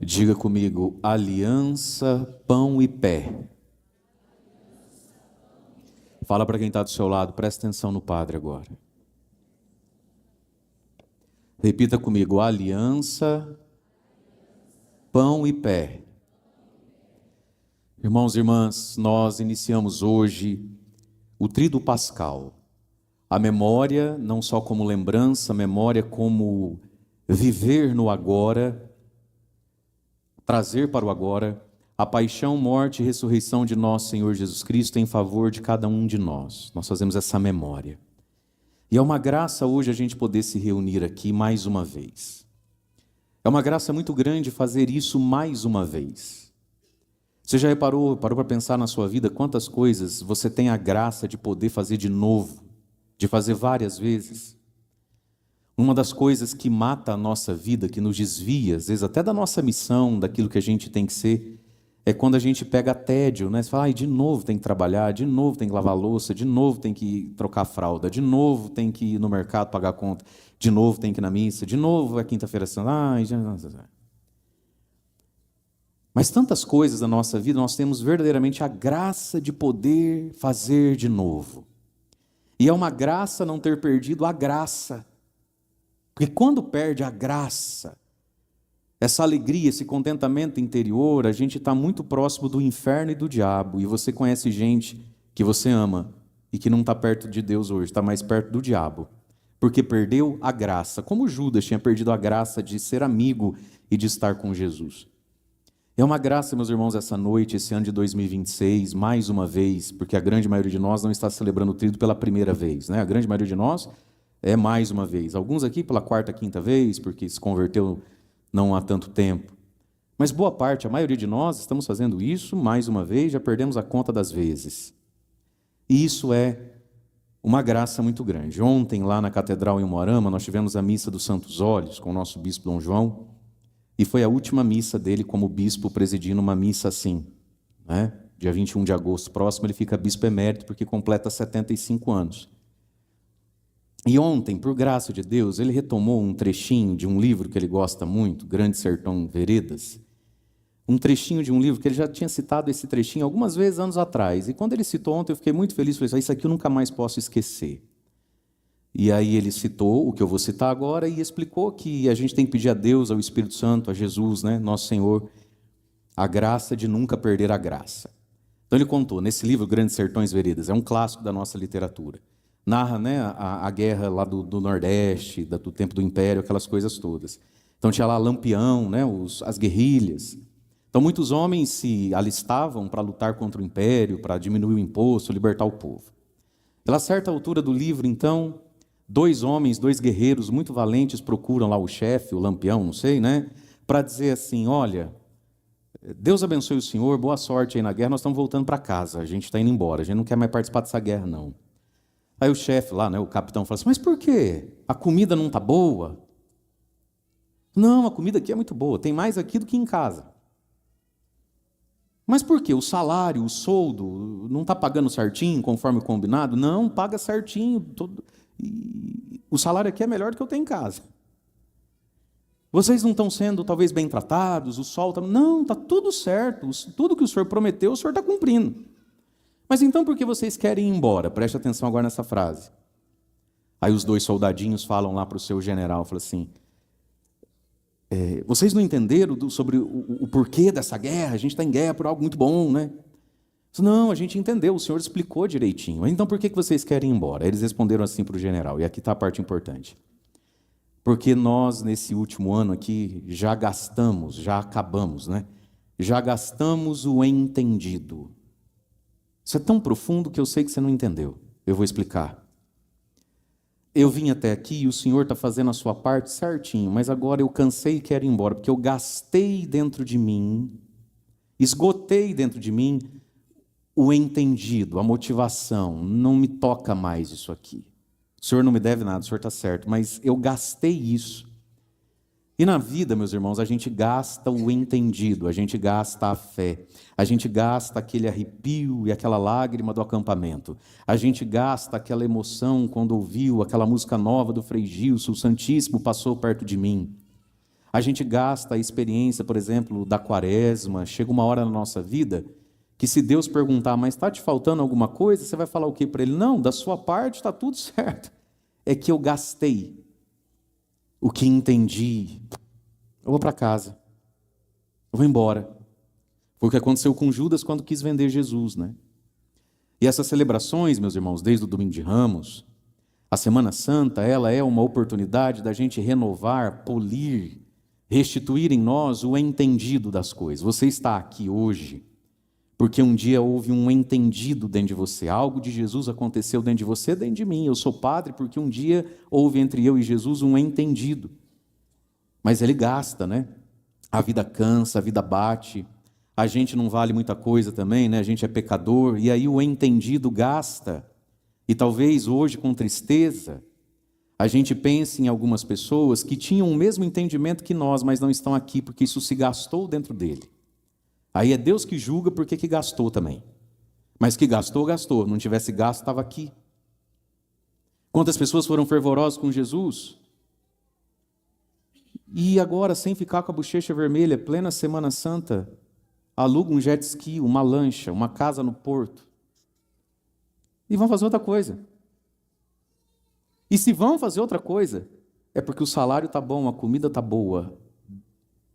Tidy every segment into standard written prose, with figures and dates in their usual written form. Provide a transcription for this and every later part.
Diga comigo, aliança, pão e pé. Fala para quem está do seu lado, presta atenção no Padre agora. Repita comigo, aliança, pão e pé. Irmãos e irmãs, nós iniciamos hoje o Tríduo Pascal. A memória, não só como lembrança, a memória como viver no agora, trazer para o agora a paixão, morte e ressurreição de nosso Senhor Jesus Cristo em favor de cada um de nós. Nós fazemos essa memória. E é uma graça hoje a gente poder se reunir aqui mais uma vez. É uma graça muito grande fazer isso mais uma vez. Você já parou para pensar na sua vida quantas coisas você tem a graça de poder fazer de novo, de fazer várias vezes? Uma das coisas que mata a nossa vida, que nos desvia, às vezes até da nossa missão, daquilo que a gente tem que ser, é quando a gente pega tédio, né? Você fala, de novo tem que trabalhar, de novo tem que lavar a louça, de novo tem que trocar a fralda, de novo tem que ir no mercado pagar a conta, de novo tem que ir na missa, de novo é quinta-feira santa. Mas tantas coisas da nossa vida, nós temos verdadeiramente a graça de poder fazer de novo. E é uma graça não ter perdido a graça. Porque quando perde a graça, essa alegria, esse contentamento interior, a gente está muito próximo do inferno e do diabo. E você conhece gente que você ama e que não está perto de Deus hoje, está mais perto do diabo. Porque perdeu a graça, como Judas tinha perdido a graça de ser amigo e de estar com Jesus. É uma graça, meus irmãos, essa noite, esse ano de 2026, mais uma vez, porque a grande maioria de nós não está celebrando o Tríduo pela primeira vez, né? A grande maioria de nós é mais uma vez. Alguns aqui pela quarta, quinta vez, porque se converteu não há tanto tempo. Mas boa parte, a maioria de nós, estamos fazendo isso mais uma vez, já perdemos a conta das vezes. E isso é uma graça muito grande. Ontem, lá na Catedral em Umuarama, nós tivemos a Missa dos Santos Olhos com o nosso Bispo Dom João, e foi a última missa dele como bispo, presidindo uma missa assim, né? Dia 21 de agosto próximo, ele fica bispo emérito, porque completa 75 anos. E ontem, por graça de Deus, ele retomou um trechinho de um livro que ele gosta muito, Grande Sertão Veredas, um trechinho de um livro que ele já tinha citado esse trechinho algumas vezes anos atrás, e quando ele citou ontem eu fiquei muito feliz, falei, isso aqui eu nunca mais posso esquecer. E aí ele citou o que eu vou citar agora e explicou que a gente tem que pedir a Deus, ao Espírito Santo, a Jesus, né, nosso Senhor, a graça de nunca perder a graça. Então ele contou, nesse livro, Grandes Sertões Veredas, é um clássico da nossa literatura. Narra, né, a guerra lá do Nordeste, do tempo do Império, aquelas coisas todas. Então tinha lá Lampião, né, as guerrilhas. Então muitos homens se alistavam para lutar contra o Império, para diminuir o imposto, libertar o povo. Pela certa altura do livro, então, dois homens, dois guerreiros muito valentes procuram lá o chefe, o Lampião, não sei, né, para dizer assim, olha, Deus abençoe o senhor, boa sorte aí na guerra, nós estamos voltando para casa, a gente está indo embora, a gente não quer mais participar dessa guerra, não. Aí o chefe lá, né, o capitão, fala assim, mas por quê? A comida não está boa? Não, a comida aqui é muito boa, tem mais aqui do que em casa. Mas por quê? O salário, o soldo, não está pagando certinho, conforme o combinado? Não, paga certinho. E o salário aqui é melhor do que eu tenho em casa. Vocês não estão sendo, talvez, bem tratados, o sol está... Não, está tudo certo, tudo que o senhor prometeu, o senhor está cumprindo. Mas então por que vocês querem ir embora? Preste atenção agora nessa frase. Aí os dois soldadinhos falam lá para o seu general, falam assim, vocês não entenderam sobre o porquê dessa guerra? A gente está em guerra por algo muito bom, né? Não, a gente entendeu, o senhor explicou direitinho. Então por que vocês querem ir embora? Eles responderam assim para o general, e aqui está a parte importante. Porque nós, nesse último ano aqui, já gastamos, já acabamos, né? Já gastamos o entendido. Isso é tão profundo que eu sei que você não entendeu. Eu vou explicar. Eu vim até aqui e o senhor está fazendo a sua parte certinho, mas agora eu cansei e quero ir embora, porque eu gastei dentro de mim, esgotei dentro de mim o entendido, a motivação. Não me toca mais isso aqui. O senhor não me deve nada, o senhor está certo, mas eu gastei isso. E na vida, meus irmãos, a gente gasta o entendido, a gente gasta a fé, a gente gasta aquele arrepio e aquela lágrima do acampamento, a gente gasta aquela emoção quando ouviu aquela música nova do Frei Gilson, o Santíssimo passou perto de mim. A gente gasta a experiência, por exemplo, da quaresma. Chega uma hora na nossa vida que se Deus perguntar, mas está te faltando alguma coisa? Você vai falar o quê para Ele? Não, da sua parte está tudo certo. É que eu gastei o que entendi. Eu vou para casa. Eu vou embora. Foi o que aconteceu com Judas quando quis vender Jesus, né? E essas celebrações, meus irmãos, desde o Domingo de Ramos, a Semana Santa, ela é uma oportunidade da gente renovar, polir, restituir em nós o entendido das coisas. Você está aqui hoje porque um dia houve um entendido dentro de você. Algo de Jesus aconteceu dentro de você, dentro de mim. Eu sou padre porque um dia houve entre eu e Jesus um entendido. Mas ele gasta, né? A vida cansa, a vida bate. A gente não vale muita coisa também, né? A gente é pecador. E aí o entendido gasta. E talvez hoje, com tristeza, a gente pense em algumas pessoas que tinham o mesmo entendimento que nós, mas não estão aqui porque isso se gastou dentro dele. Aí é Deus que julga porque que gastou também. Mas que gastou, gastou. Não tivesse gasto, estava aqui. Quantas pessoas foram fervorosas com Jesus? E agora, sem ficar com a bochecha vermelha, plena Semana Santa, aluga um jet ski, uma lancha, uma casa no porto. E vão fazer outra coisa. E se vão fazer outra coisa, é porque o salário está bom, a comida está boa.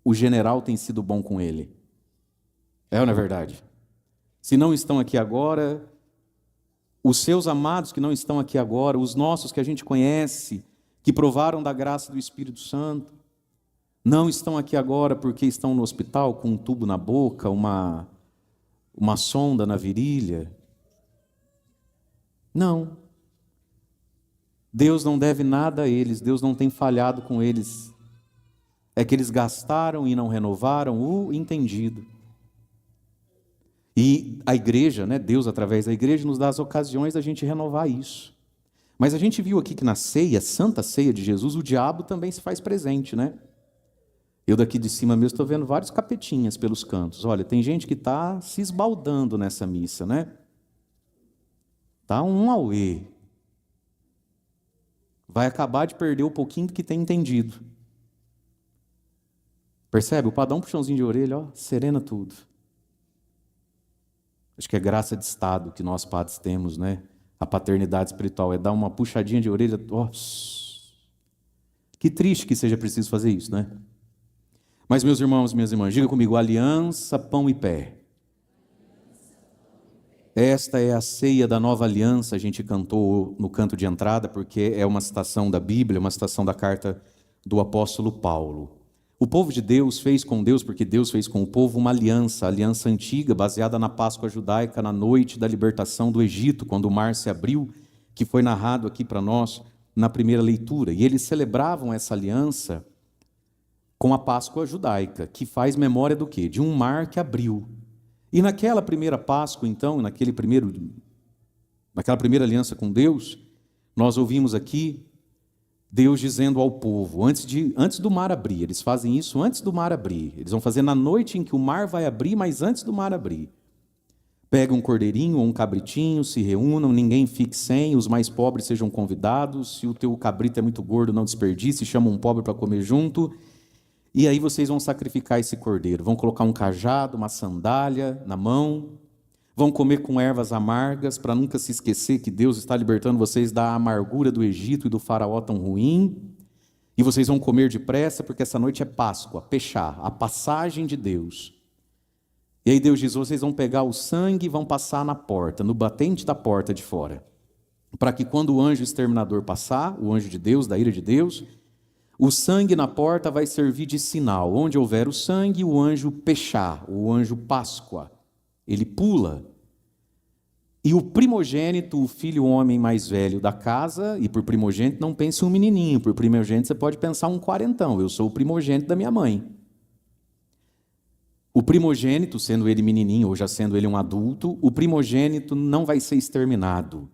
O general tem sido bom com ele. É ou não é verdade? Se não estão aqui agora, os seus amados que não estão aqui agora, os nossos que a gente conhece, que provaram da graça do Espírito Santo, não estão aqui agora porque estão no hospital com um tubo na boca, uma sonda na virilha. Não. Deus não deve nada a eles, Deus não tem falhado com eles. É que eles gastaram e não renovaram o entendido. E a igreja, né, Deus através da igreja nos dá as ocasiões da gente renovar isso. Mas a gente viu aqui que na ceia, Santa Ceia de Jesus, o diabo também se faz presente, né? Eu daqui de cima mesmo estou vendo vários capetinhas pelos cantos. Olha, tem gente que está se esbaldando nessa missa, né? Está um auê. Vai acabar de perder o pouquinho que tem entendido. Percebe? O padre dá um puxãozinho de orelha, ó, serena tudo. Acho que é graça de estado que nós padres temos, né? A paternidade espiritual é dar uma puxadinha de orelha. Oh, que triste que seja preciso fazer isso, né? Mas, meus irmãos e minhas irmãs, diga comigo, aliança, pão e pé. Esta é a ceia da nova aliança, a gente cantou no canto de entrada, porque é uma citação da Bíblia, uma citação da carta do apóstolo Paulo. O povo de Deus fez com Deus, porque Deus fez com o povo uma aliança, a aliança antiga, baseada na Páscoa judaica, na noite da libertação do Egito, quando o mar se abriu, que foi narrado aqui para nós na primeira leitura. E eles celebravam essa aliança com a Páscoa judaica, que faz memória do quê? De um mar que abriu. E naquela primeira Páscoa, então, naquela primeira aliança com Deus, nós ouvimos aqui Deus dizendo ao povo, antes do mar abrir, eles fazem isso antes do mar abrir, eles vão fazer na noite em que o mar vai abrir, mas antes do mar abrir. Pega um cordeirinho ou um cabritinho, se reúnam, ninguém fique sem, os mais pobres sejam convidados, se o teu cabrito é muito gordo, não desperdice, chama um pobre para comer junto, e aí vocês vão sacrificar esse cordeiro, vão colocar um cajado, uma sandália na mão, vão comer com ervas amargas, para nunca se esquecer que Deus está libertando vocês da amargura do Egito e do faraó tão ruim. E vocês vão comer depressa, porque essa noite é Páscoa, Pechá, a passagem de Deus. E aí Deus diz, vocês vão pegar o sangue e vão passar na porta, no batente da porta de fora. Para que quando o anjo exterminador passar, o anjo de Deus, da ira de Deus, o sangue na porta vai servir de sinal. Onde houver o sangue, o anjo Pechá, o anjo Páscoa. Ele pula. E o primogênito, o filho homem mais velho da casa, e por primogênito não pense um menininho, por primogênito você pode pensar um quarentão, eu sou o primogênito da minha mãe. O primogênito, sendo ele menininho ou já sendo ele um adulto, o primogênito não vai ser exterminado.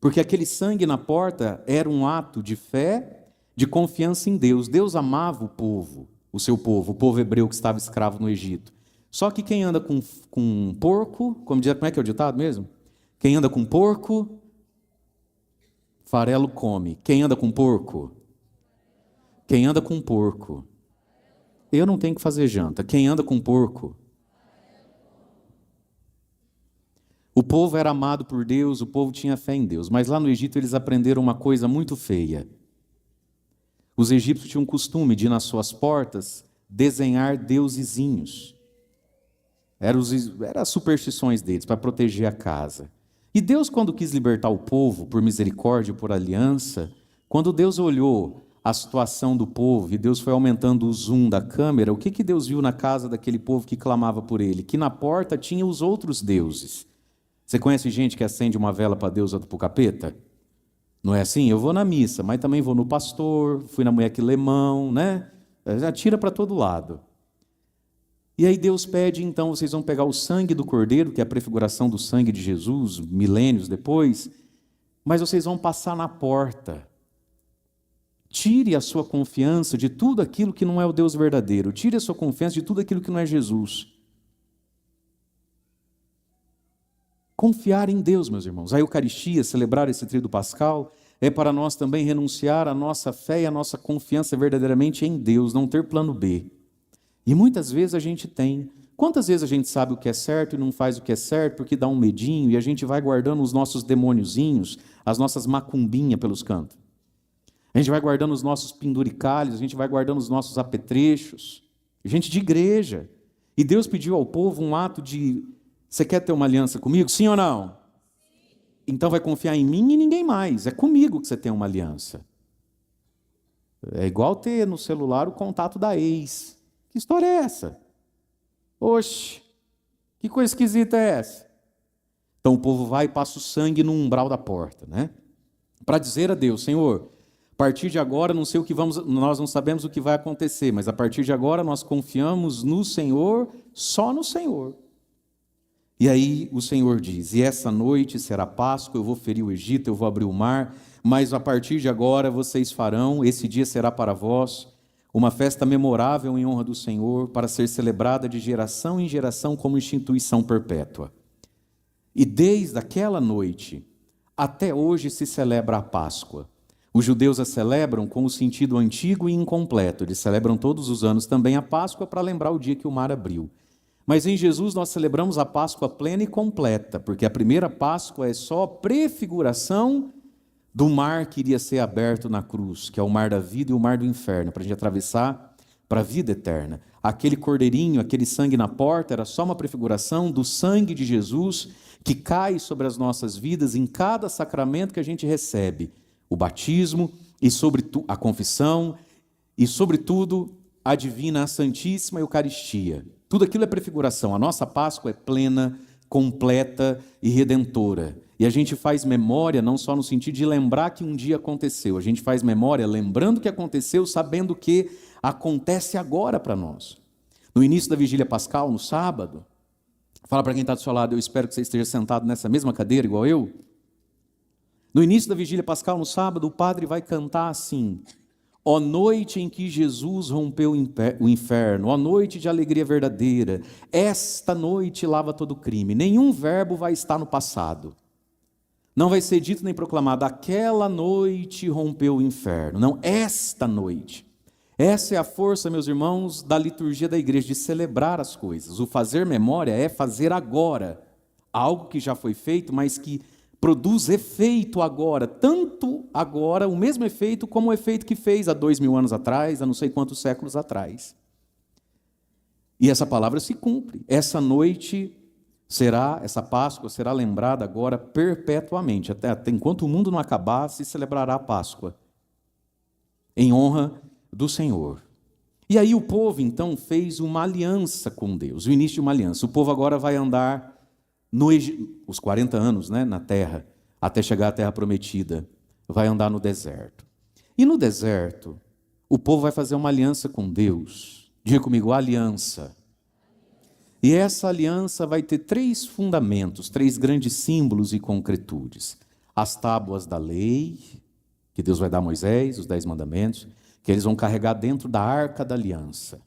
Porque aquele sangue na porta era um ato de fé, de confiança em Deus. Deus amava o povo, o povo hebreu que estava escravo no Egito. Só que quem anda com porco, como é que é o ditado mesmo? Quem anda com porco, farelo come. Quem anda com porco, Quem anda com porco. Eu não tenho que fazer janta. Quem anda com porco. O povo era amado por Deus, o povo tinha fé em Deus. Mas lá no Egito eles aprenderam uma coisa muito feia. Os egípcios tinham o costume de, nas suas portas, desenhar deusezinhos. Eram as superstições deles, para proteger a casa. E Deus, quando quis libertar o povo, por misericórdia, por aliança, quando Deus olhou a situação do povo, e Deus foi aumentando o zoom da câmera, o que Deus viu na casa daquele povo que clamava por ele? Que na porta tinha os outros deuses. Você conhece gente que acende uma vela para Deus e outra para o capeta? Não é assim? Eu vou na missa, mas também vou no pastor, fui na mulher que lê mão, né? Atira para todo lado. E aí Deus pede, então, vocês vão pegar o sangue do Cordeiro, que é a prefiguração do sangue de Jesus, milênios depois, mas vocês vão passar na porta. Tire a sua confiança de tudo aquilo que não é o Deus verdadeiro. Tire a sua confiança de tudo aquilo que não é Jesus. Confiar em Deus, meus irmãos. A Eucaristia, celebrar esse tríduo pascal, é para nós também renunciar à nossa fé e à nossa confiança verdadeiramente em Deus, não ter plano B. E muitas vezes a gente tem. Quantas vezes a gente sabe o que é certo e não faz o que é certo porque dá um medinho e a gente vai guardando os nossos demôniozinhos, as nossas macumbinhas pelos cantos? A gente vai guardando os nossos penduricalhos, a gente vai guardando os nossos apetrechos. Gente de igreja. E Deus pediu ao povo um ato de: você quer ter uma aliança comigo? Sim ou não? Então vai confiar em mim e ninguém mais. É comigo que você tem uma aliança. É igual ter no celular o contato da ex. Que história é essa? Oxe, que coisa esquisita é essa? Então o povo vai e passa o sangue no umbral da porta, né? Para dizer a Deus: Senhor, a partir de agora nós não sabemos o que vai acontecer, mas a partir de agora nós confiamos no Senhor, só no Senhor. E aí o Senhor diz: e essa noite será Páscoa, eu vou ferir o Egito, eu vou abrir o mar, mas a partir de agora vocês farão, esse dia será para vós uma festa memorável em honra do Senhor, para ser celebrada de geração em geração como instituição perpétua. E desde aquela noite até hoje se celebra a Páscoa. Os judeus a celebram com o sentido antigo e incompleto. Eles celebram todos os anos também a Páscoa para lembrar o dia que o mar abriu. Mas em Jesus nós celebramos a Páscoa plena e completa, porque a primeira Páscoa é só prefiguração do mar que iria ser aberto na cruz, que é o mar da vida e o mar do inferno, para a gente atravessar para a vida eterna. Aquele cordeirinho, aquele sangue na porta, era só uma prefiguração do sangue de Jesus que cai sobre as nossas vidas em cada sacramento que a gente recebe. O batismo, e a confissão, e sobretudo a divina, a Santíssima Eucaristia. Tudo aquilo é prefiguração. A nossa Páscoa é plena, completa e redentora. E a gente faz memória não só no sentido de lembrar que um dia aconteceu. A gente faz memória lembrando que aconteceu, sabendo que acontece agora para nós. No início da Vigília Pascal, no sábado, fala para quem está do seu lado: eu espero que você esteja sentado nessa mesma cadeira igual eu. No início da Vigília Pascal, no sábado, o padre vai cantar assim: ó noite em que Jesus rompeu o inferno, ó noite de alegria verdadeira, esta noite lava todo crime. Nenhum verbo vai estar no passado. Não vai ser dito nem proclamado: aquela noite rompeu o inferno. Não, esta noite. Essa é a força, meus irmãos, da liturgia da igreja, de celebrar as coisas. O fazer memória é fazer agora algo que já foi feito, mas que produz efeito agora, tanto agora, o mesmo efeito como o efeito que fez há 2000 anos atrás, há não sei quantos séculos atrás. E essa palavra se cumpre. Essa noite essa Páscoa será lembrada agora perpetuamente. Até enquanto o mundo não acabar, se celebrará a Páscoa, em honra do Senhor. E aí o povo, então, fez uma aliança com Deus, o início de uma aliança. O povo agora vai andar os 40 anos, né, na terra, até chegar à terra prometida, vai andar no deserto. E no deserto, o povo vai fazer uma aliança com Deus. Diga comigo: aliança. E essa aliança vai ter 3 fundamentos, 3 grandes símbolos e concretudes. As tábuas da lei, que Deus vai dar a Moisés, os 10 mandamentos, que eles vão carregar dentro da arca da aliança.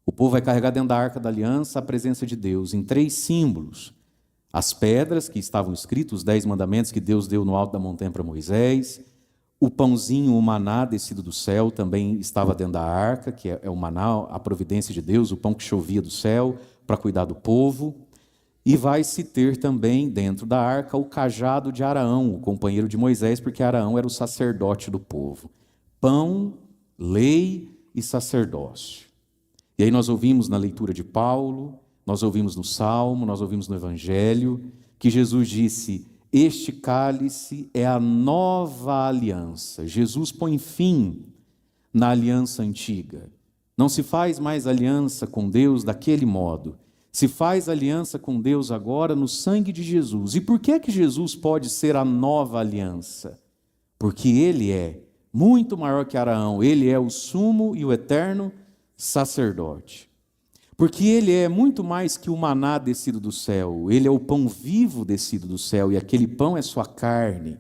O povo vai carregar dentro da arca da aliança a presença de Deus em 3 símbolos. As pedras que estavam escritas, os 10 mandamentos que Deus deu no alto da montanha para Moisés, O pãozinho, o maná descido do céu, também estava dentro da arca, que é o maná, a providência de Deus, o pão que chovia do céu para cuidar do povo. E vai-se ter também dentro da arca o cajado de Araão, o companheiro de Moisés, porque Araão era o sacerdote do povo. Pão, lei e sacerdócio. E aí nós ouvimos na leitura de Paulo, nós ouvimos no Salmo, nós ouvimos no Evangelho, que Jesus disse: este cálice é a nova aliança. Jesus põe fim na aliança antiga. Não se faz mais aliança com Deus daquele modo. Se faz aliança com Deus agora no sangue de Jesus. E por que Jesus pode ser a nova aliança? Porque Ele é muito maior que Araão. Ele é o sumo e o eterno sacerdote. Porque Ele é muito mais que o maná descido do céu. Ele é o pão vivo descido do céu. E aquele pão é sua carne.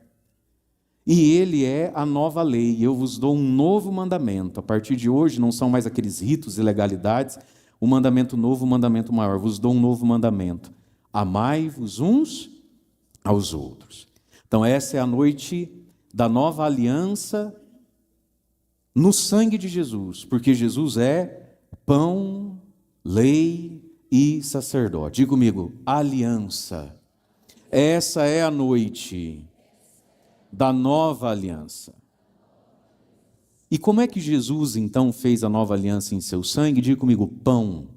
E Ele é a nova lei. Eu vos dou um novo mandamento. A partir de hoje não são mais aqueles ritos e legalidades. O mandamento novo, o mandamento maior. Vos dou um novo mandamento. Amai-vos uns aos outros. Então essa é a noite da nova aliança no sangue de Jesus. Porque Jesus é pão, lei e sacerdote. Diga comigo, aliança. Essa é a noite da nova aliança. E como é que Jesus, então, fez a nova aliança em seu sangue? Diga comigo, pão.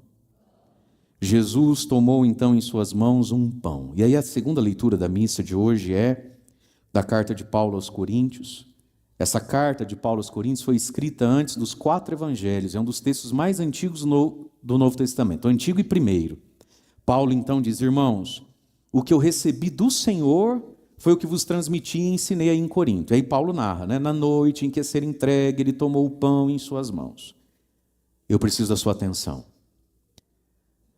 Jesus tomou, então, em suas mãos um pão. E aí a segunda leitura da missa de hoje é da carta de Paulo aos Coríntios. Essa carta de Paulo aos Coríntios foi escrita antes dos 4 evangelhos. É um dos textos mais antigos do Novo Testamento, o antigo e primeiro. Paulo, então, diz: irmãos, o que eu recebi do Senhor foi o que vos transmiti e ensinei aí em Corinto. E aí Paulo narra, né? Na noite em que ia ser entregue, ele tomou o pão em suas mãos. Eu preciso da sua atenção.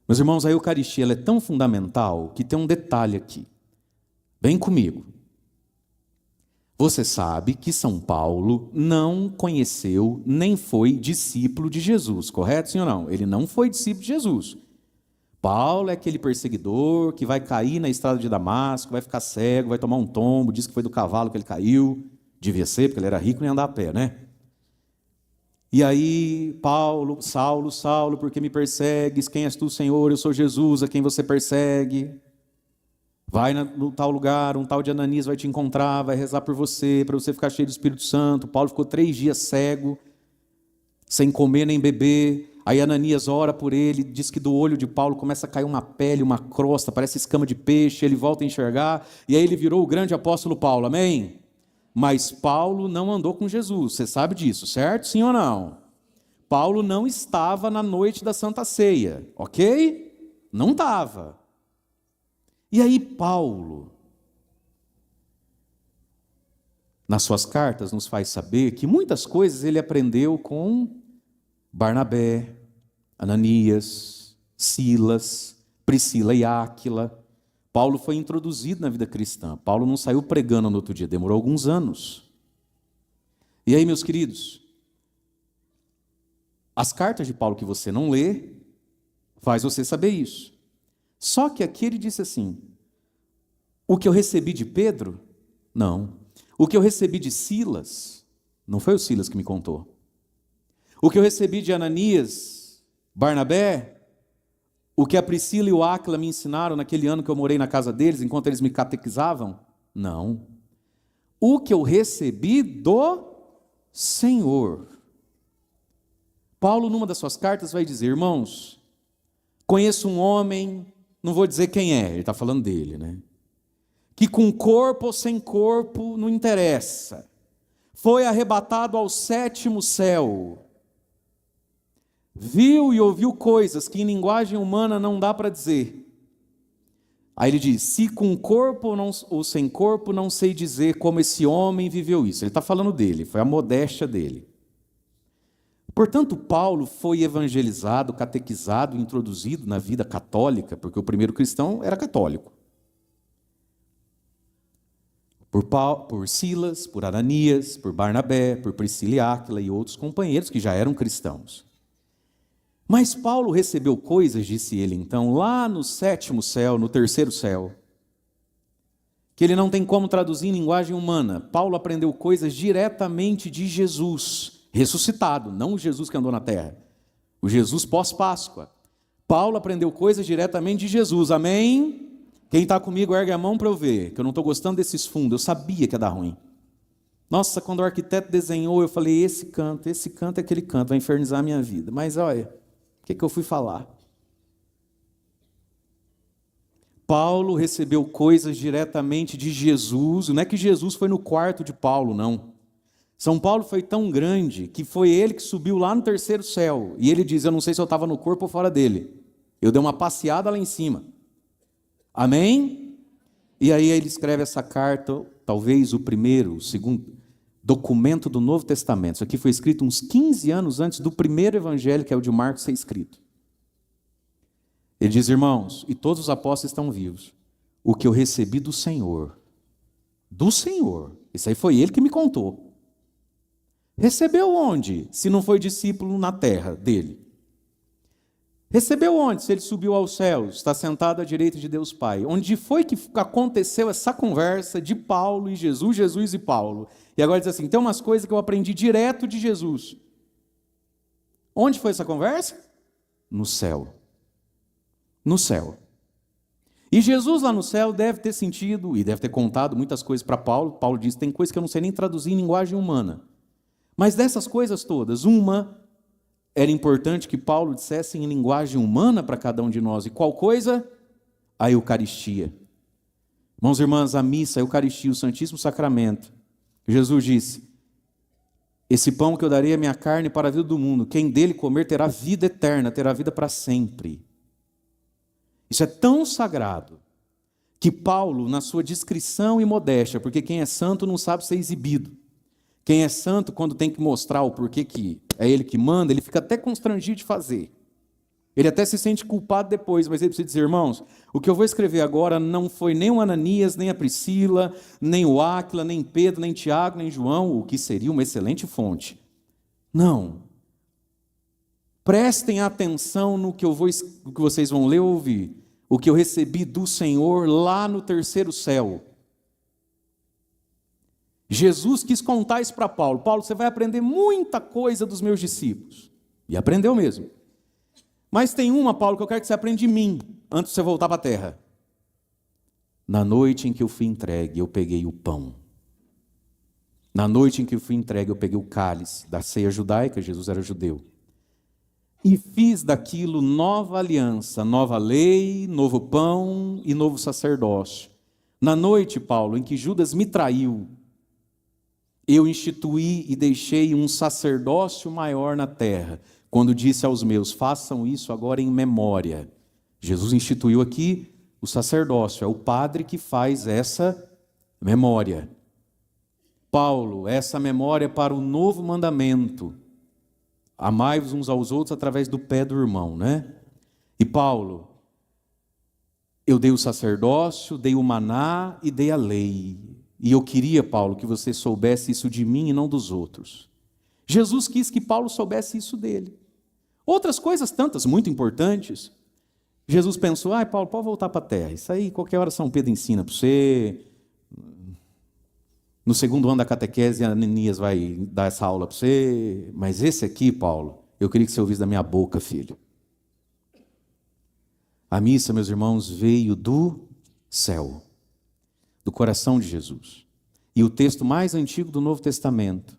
Meus irmãos, a Eucaristia ela é tão fundamental que tem um detalhe aqui. Vem comigo. Você sabe que São Paulo não conheceu nem foi discípulo de Jesus, correto, sim ou não? Ele não foi discípulo de Jesus. Paulo é aquele perseguidor que vai cair na estrada de Damasco, vai ficar cego, vai tomar um tombo, diz que foi do cavalo que ele caiu. Devia ser, porque ele era rico e nem andar a pé, né? E aí, Saulo, por que me persegues? Quem és tu, Senhor? Eu sou Jesus, a quem você persegue. Vai no tal lugar, um tal de Ananias vai te encontrar, vai rezar por você, para você ficar cheio do Espírito Santo. Paulo ficou 3 dias cego, sem comer nem beber. Aí Ananias ora por ele, diz que do olho de Paulo começa a cair uma pele, uma crosta, parece escama de peixe, ele volta a enxergar, e aí ele virou o grande apóstolo Paulo, amém? Mas Paulo não andou com Jesus, você sabe disso, certo? Sim ou não? Paulo não estava na noite da Santa Ceia, ok? Não estava. E aí Paulo, nas suas cartas, nos faz saber que muitas coisas ele aprendeu com Barnabé, Ananias, Silas, Priscila e Áquila. Paulo foi introduzido na vida cristã. Paulo não saiu pregando no outro dia, demorou alguns anos. E aí, meus queridos, as cartas de Paulo que você não lê, faz você saber isso. Só que aqui ele disse assim: o que eu recebi de Pedro, não. O que eu recebi de Silas, não foi o Silas que me contou. O que eu recebi de Ananias, Barnabé, o que a Priscila e o Áquila me ensinaram naquele ano que eu morei na casa deles, enquanto eles me catequizavam, não. O que eu recebi do Senhor. Paulo, numa das suas cartas, vai dizer: irmãos, conheço um homem, não vou dizer quem é, ele está falando dele, né? Que com corpo ou sem corpo, não interessa, foi arrebatado ao 7º céu, viu e ouviu coisas que em linguagem humana não dá para dizer. Aí ele diz: se com corpo ou sem corpo, não sei dizer como esse homem viveu isso. Ele está falando dele, foi a modéstia dele. Portanto, Paulo foi evangelizado, catequizado, introduzido na vida católica, porque o primeiro cristão era católico. Por Silas, por Ananias, por Barnabé, por Priscila e Áquila e outros companheiros que já eram cristãos. Mas Paulo recebeu coisas, disse ele então, lá no 7º céu, no 3º céu, que ele não tem como traduzir em linguagem humana. Paulo aprendeu coisas diretamente de Jesus, ressuscitado, não o Jesus que andou na terra, o Jesus pós-Páscoa. Paulo aprendeu coisas diretamente de Jesus, amém? Quem está comigo, ergue a mão para eu ver, que eu não estou gostando desses fundos, eu sabia que ia dar ruim. Nossa, quando o arquiteto desenhou, eu falei, esse canto é aquele canto, vai infernizar a minha vida. Mas olha, o que eu fui falar? Paulo recebeu coisas diretamente de Jesus, não é que Jesus foi no quarto de Paulo, não. São Paulo foi tão grande que foi ele que subiu lá no terceiro céu. E ele diz, eu não sei se eu estava no corpo ou fora dele. Eu dei uma passeada lá em cima. Amém? E aí ele escreve essa carta, talvez o primeiro, o segundo documento do Novo Testamento. Isso aqui foi escrito uns 15 anos antes do primeiro evangelho, que é o de Marcos, ser escrito. Ele diz, irmãos, e todos os apóstolos estão vivos, o que eu recebi do Senhor, isso aí foi ele que me contou. Recebeu onde, se não foi discípulo na terra dele? Recebeu onde, se ele subiu aos céus, está sentado à direita de Deus Pai? Onde foi que aconteceu essa conversa de Paulo e Jesus, Jesus e Paulo? E agora diz assim, tem umas coisas que eu aprendi direto de Jesus. Onde foi essa conversa? No céu. No céu. E Jesus lá no céu deve ter sentido, e deve ter contado muitas coisas para Paulo. Paulo diz, tem coisas que eu não sei nem traduzir em linguagem humana. Mas dessas coisas todas, uma era importante que Paulo dissesse em linguagem humana para cada um de nós. E qual coisa? A Eucaristia. Irmãos e irmãs, a missa, a Eucaristia, o Santíssimo Sacramento. Jesus disse, esse pão que eu darei é minha carne para a vida do mundo. Quem dele comer terá vida eterna, terá vida para sempre. Isso é tão sagrado que Paulo, na sua discrição e modéstia, porque quem é santo não sabe ser exibido. Quem é santo, quando tem que mostrar o porquê que é ele que manda, ele fica até constrangido de fazer. Ele até se sente culpado depois, mas ele precisa dizer, irmãos, o que eu vou escrever agora não foi nem o Ananias, nem a Priscila, nem o Áquila, nem Pedro, nem Tiago, nem João, o que seria uma excelente fonte. Não. Prestem atenção no que vocês vão ler ou ouvir. O que eu recebi do Senhor lá no terceiro céu. Jesus quis contar isso para Paulo. Paulo, você vai aprender muita coisa dos meus discípulos. E aprendeu mesmo. Mas tem uma, Paulo, que eu quero que você aprenda de mim, antes de você voltar para a terra. Na noite em que eu fui entregue, eu peguei o pão. Na noite em que eu fui entregue, eu peguei o cálice da ceia judaica, Jesus era judeu. E fiz daquilo nova aliança, nova lei, novo pão e novo sacerdócio. Na noite, Paulo, em que Judas me traiu, eu instituí e deixei um sacerdócio maior na terra, quando disse aos meus, façam isso agora em memória. Jesus instituiu aqui o sacerdócio, é o padre que faz essa memória. Paulo, essa memória para o novo mandamento, amai-vos uns aos outros através do pé do irmão, né? E Paulo, eu dei o sacerdócio, dei o maná e dei a lei. E eu queria, Paulo, que você soubesse isso de mim e não dos outros. Jesus quis que Paulo soubesse isso dele. Outras coisas tantas, muito importantes. Jesus pensou, Paulo, pode voltar para a terra. Isso aí, qualquer hora São Pedro ensina para você. No segundo ano da catequese, Ananias vai dar essa aula para você. Mas esse aqui, Paulo, eu queria que você ouvisse da minha boca, filho. A missa, meus irmãos, veio do céu, do coração de Jesus. E o texto mais antigo do Novo Testamento,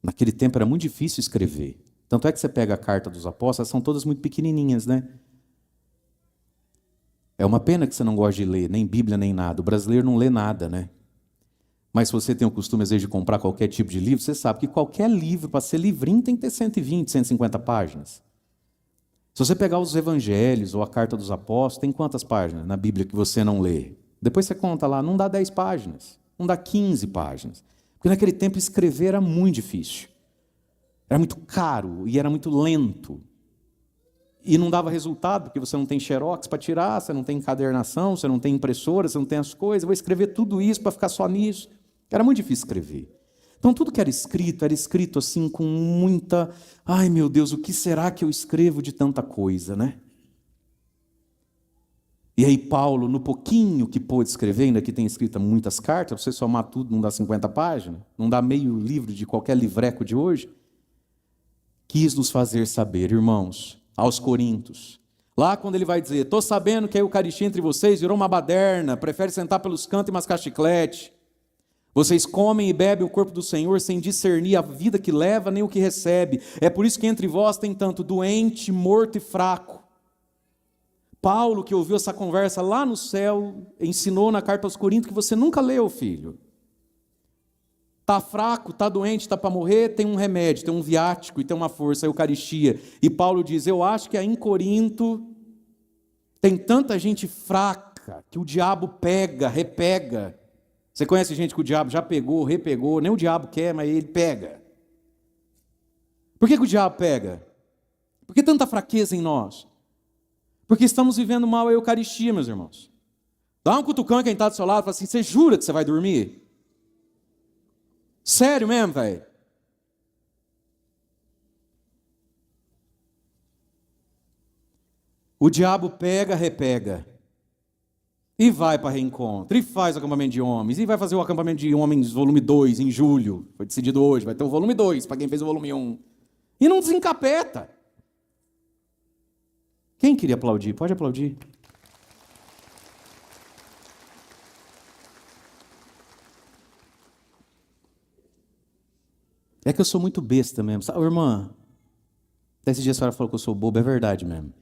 naquele tempo era muito difícil escrever. Tanto é que você pega a carta dos apóstolos, elas são todas muito pequenininhas, né? É uma pena que você não gosta de ler, nem Bíblia, nem nada. O brasileiro não lê nada, né? Mas se você tem o costume, às vezes, de comprar qualquer tipo de livro, você sabe que qualquer livro, para ser livrinho, tem que ter 120, 150 páginas. Se você pegar os evangelhos ou a carta dos apóstolos, tem quantas páginas na Bíblia que você não lê? Depois você conta lá, não dá 10 páginas, não dá 15 páginas. Porque naquele tempo escrever era muito difícil. Era muito caro e era muito lento. E não dava resultado, porque você não tem xerox para tirar, você não tem encadernação, você não tem impressora, você não tem as coisas. Eu vou escrever tudo isso para ficar só nisso. Era muito difícil escrever. Então, tudo que era escrito assim com muita... Ai, meu Deus, o que será que eu escrevo de tanta coisa, né? E aí Paulo, no pouquinho que pôde escrever, ainda que tem escrito muitas cartas, para você somar tudo não dá 50 páginas, não dá meio livro de qualquer livreco de hoje, quis nos fazer saber, irmãos, aos Coríntios, lá quando ele vai dizer, estou sabendo que a Eucaristia entre vocês virou uma baderna, prefere sentar pelos cantos e mascar chiclete, vocês comem e bebem o corpo do Senhor sem discernir a vida que leva nem o que recebe, é por isso que entre vós tem tanto doente, morto e fraco. Paulo, que ouviu essa conversa lá no céu, ensinou na carta aos Coríntios que você nunca leu, filho. Está fraco, está doente, está para morrer, tem um remédio, tem um viático e tem uma força, a Eucaristia. E Paulo diz, eu acho que aí em Corinto tem tanta gente fraca que o diabo pega, repega. Você conhece gente que o diabo já pegou, repegou, nem o diabo quer, mas ele pega. Por que o diabo pega? Por que tanta fraqueza em nós? Porque estamos vivendo mal a Eucaristia, meus irmãos. Dá um cutucão quem está do seu lado e fala assim, você jura que você vai dormir? Sério mesmo, velho? O diabo pega, repega. E vai para reencontro. E faz o acampamento de homens. E vai fazer o acampamento de homens volume 2 em julho. Foi decidido hoje. Vai ter o volume 2 para quem fez o volume 1. E não desencapeta. Quem queria aplaudir? Pode aplaudir. É que eu sou muito besta mesmo. Sabe, irmã? Até esse dia a senhora falou que eu sou bobo, é verdade mesmo.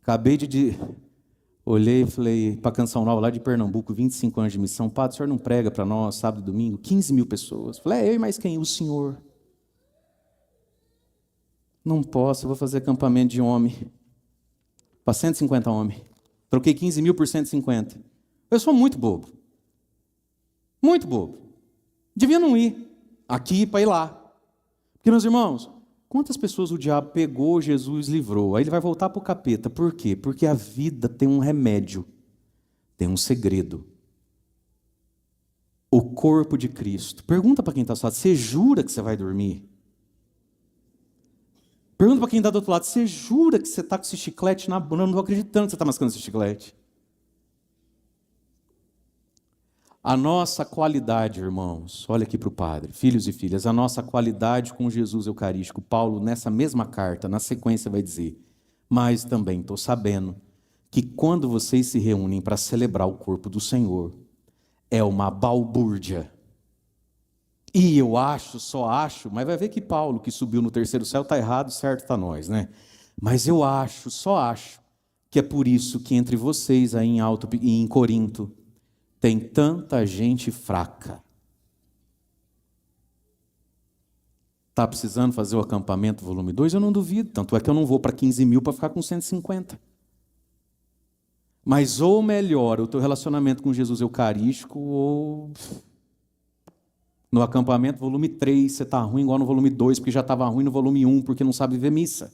Acabei de... Olhei e falei para a Canção Nova lá de Pernambuco, 25 anos de missão. Padre, o senhor não prega para nós, sábado e domingo? 15 mil pessoas. Falei, eu e mais quem? O senhor. Não posso, eu vou fazer acampamento de homem. Para 150 homens. Troquei 15 mil por 150. Eu sou muito bobo. Muito bobo. Devia não ir aqui para ir lá. Porque, meus irmãos, quantas pessoas o diabo pegou, Jesus livrou? Aí ele vai voltar para o capeta. Por quê? Porque a vida tem um remédio, tem um segredo. O corpo de Cristo. Pergunta para quem está ao seu lado, você jura que você vai dormir? Pergunta para quem está do outro lado, você jura que você está com esse chiclete na bunda? Eu não estou acreditando que você está mascando esse chiclete. A nossa qualidade, irmãos, olha aqui para o padre, filhos e filhas, a nossa qualidade com Jesus Eucarístico, Paulo, nessa mesma carta, na sequência vai dizer, mas também estou sabendo que quando vocês se reúnem para celebrar o corpo do Senhor, é uma balbúrdia. E eu acho, só acho, mas vai ver que Paulo, que subiu no terceiro céu, está errado, certo está nós, né? Mas eu acho, só acho, que é por isso que entre vocês aí em Corinto, tem tanta gente fraca. Está precisando fazer o acampamento volume 2? Eu não duvido, tanto é que eu não vou para 15 mil para ficar com 150. Mas ou melhora o teu relacionamento com Jesus Eucarístico, ou no acampamento volume 3 você está ruim igual no volume 2, porque já estava ruim no volume 1, porque não sabe ver missa.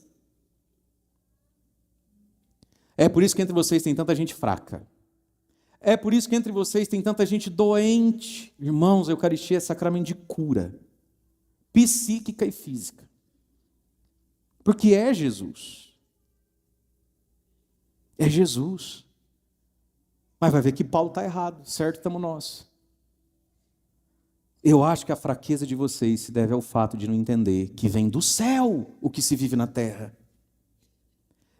É por isso que entre vocês tem tanta gente fraca. É por isso que entre vocês tem tanta gente doente. Irmãos, a Eucaristia é sacramento de cura, psíquica e física. Porque é Jesus. É Jesus. Mas vai ver que Paulo está errado, certo estamos nós. Eu acho que a fraqueza de vocês se deve ao fato de não entender que vem do céu o que se vive na terra.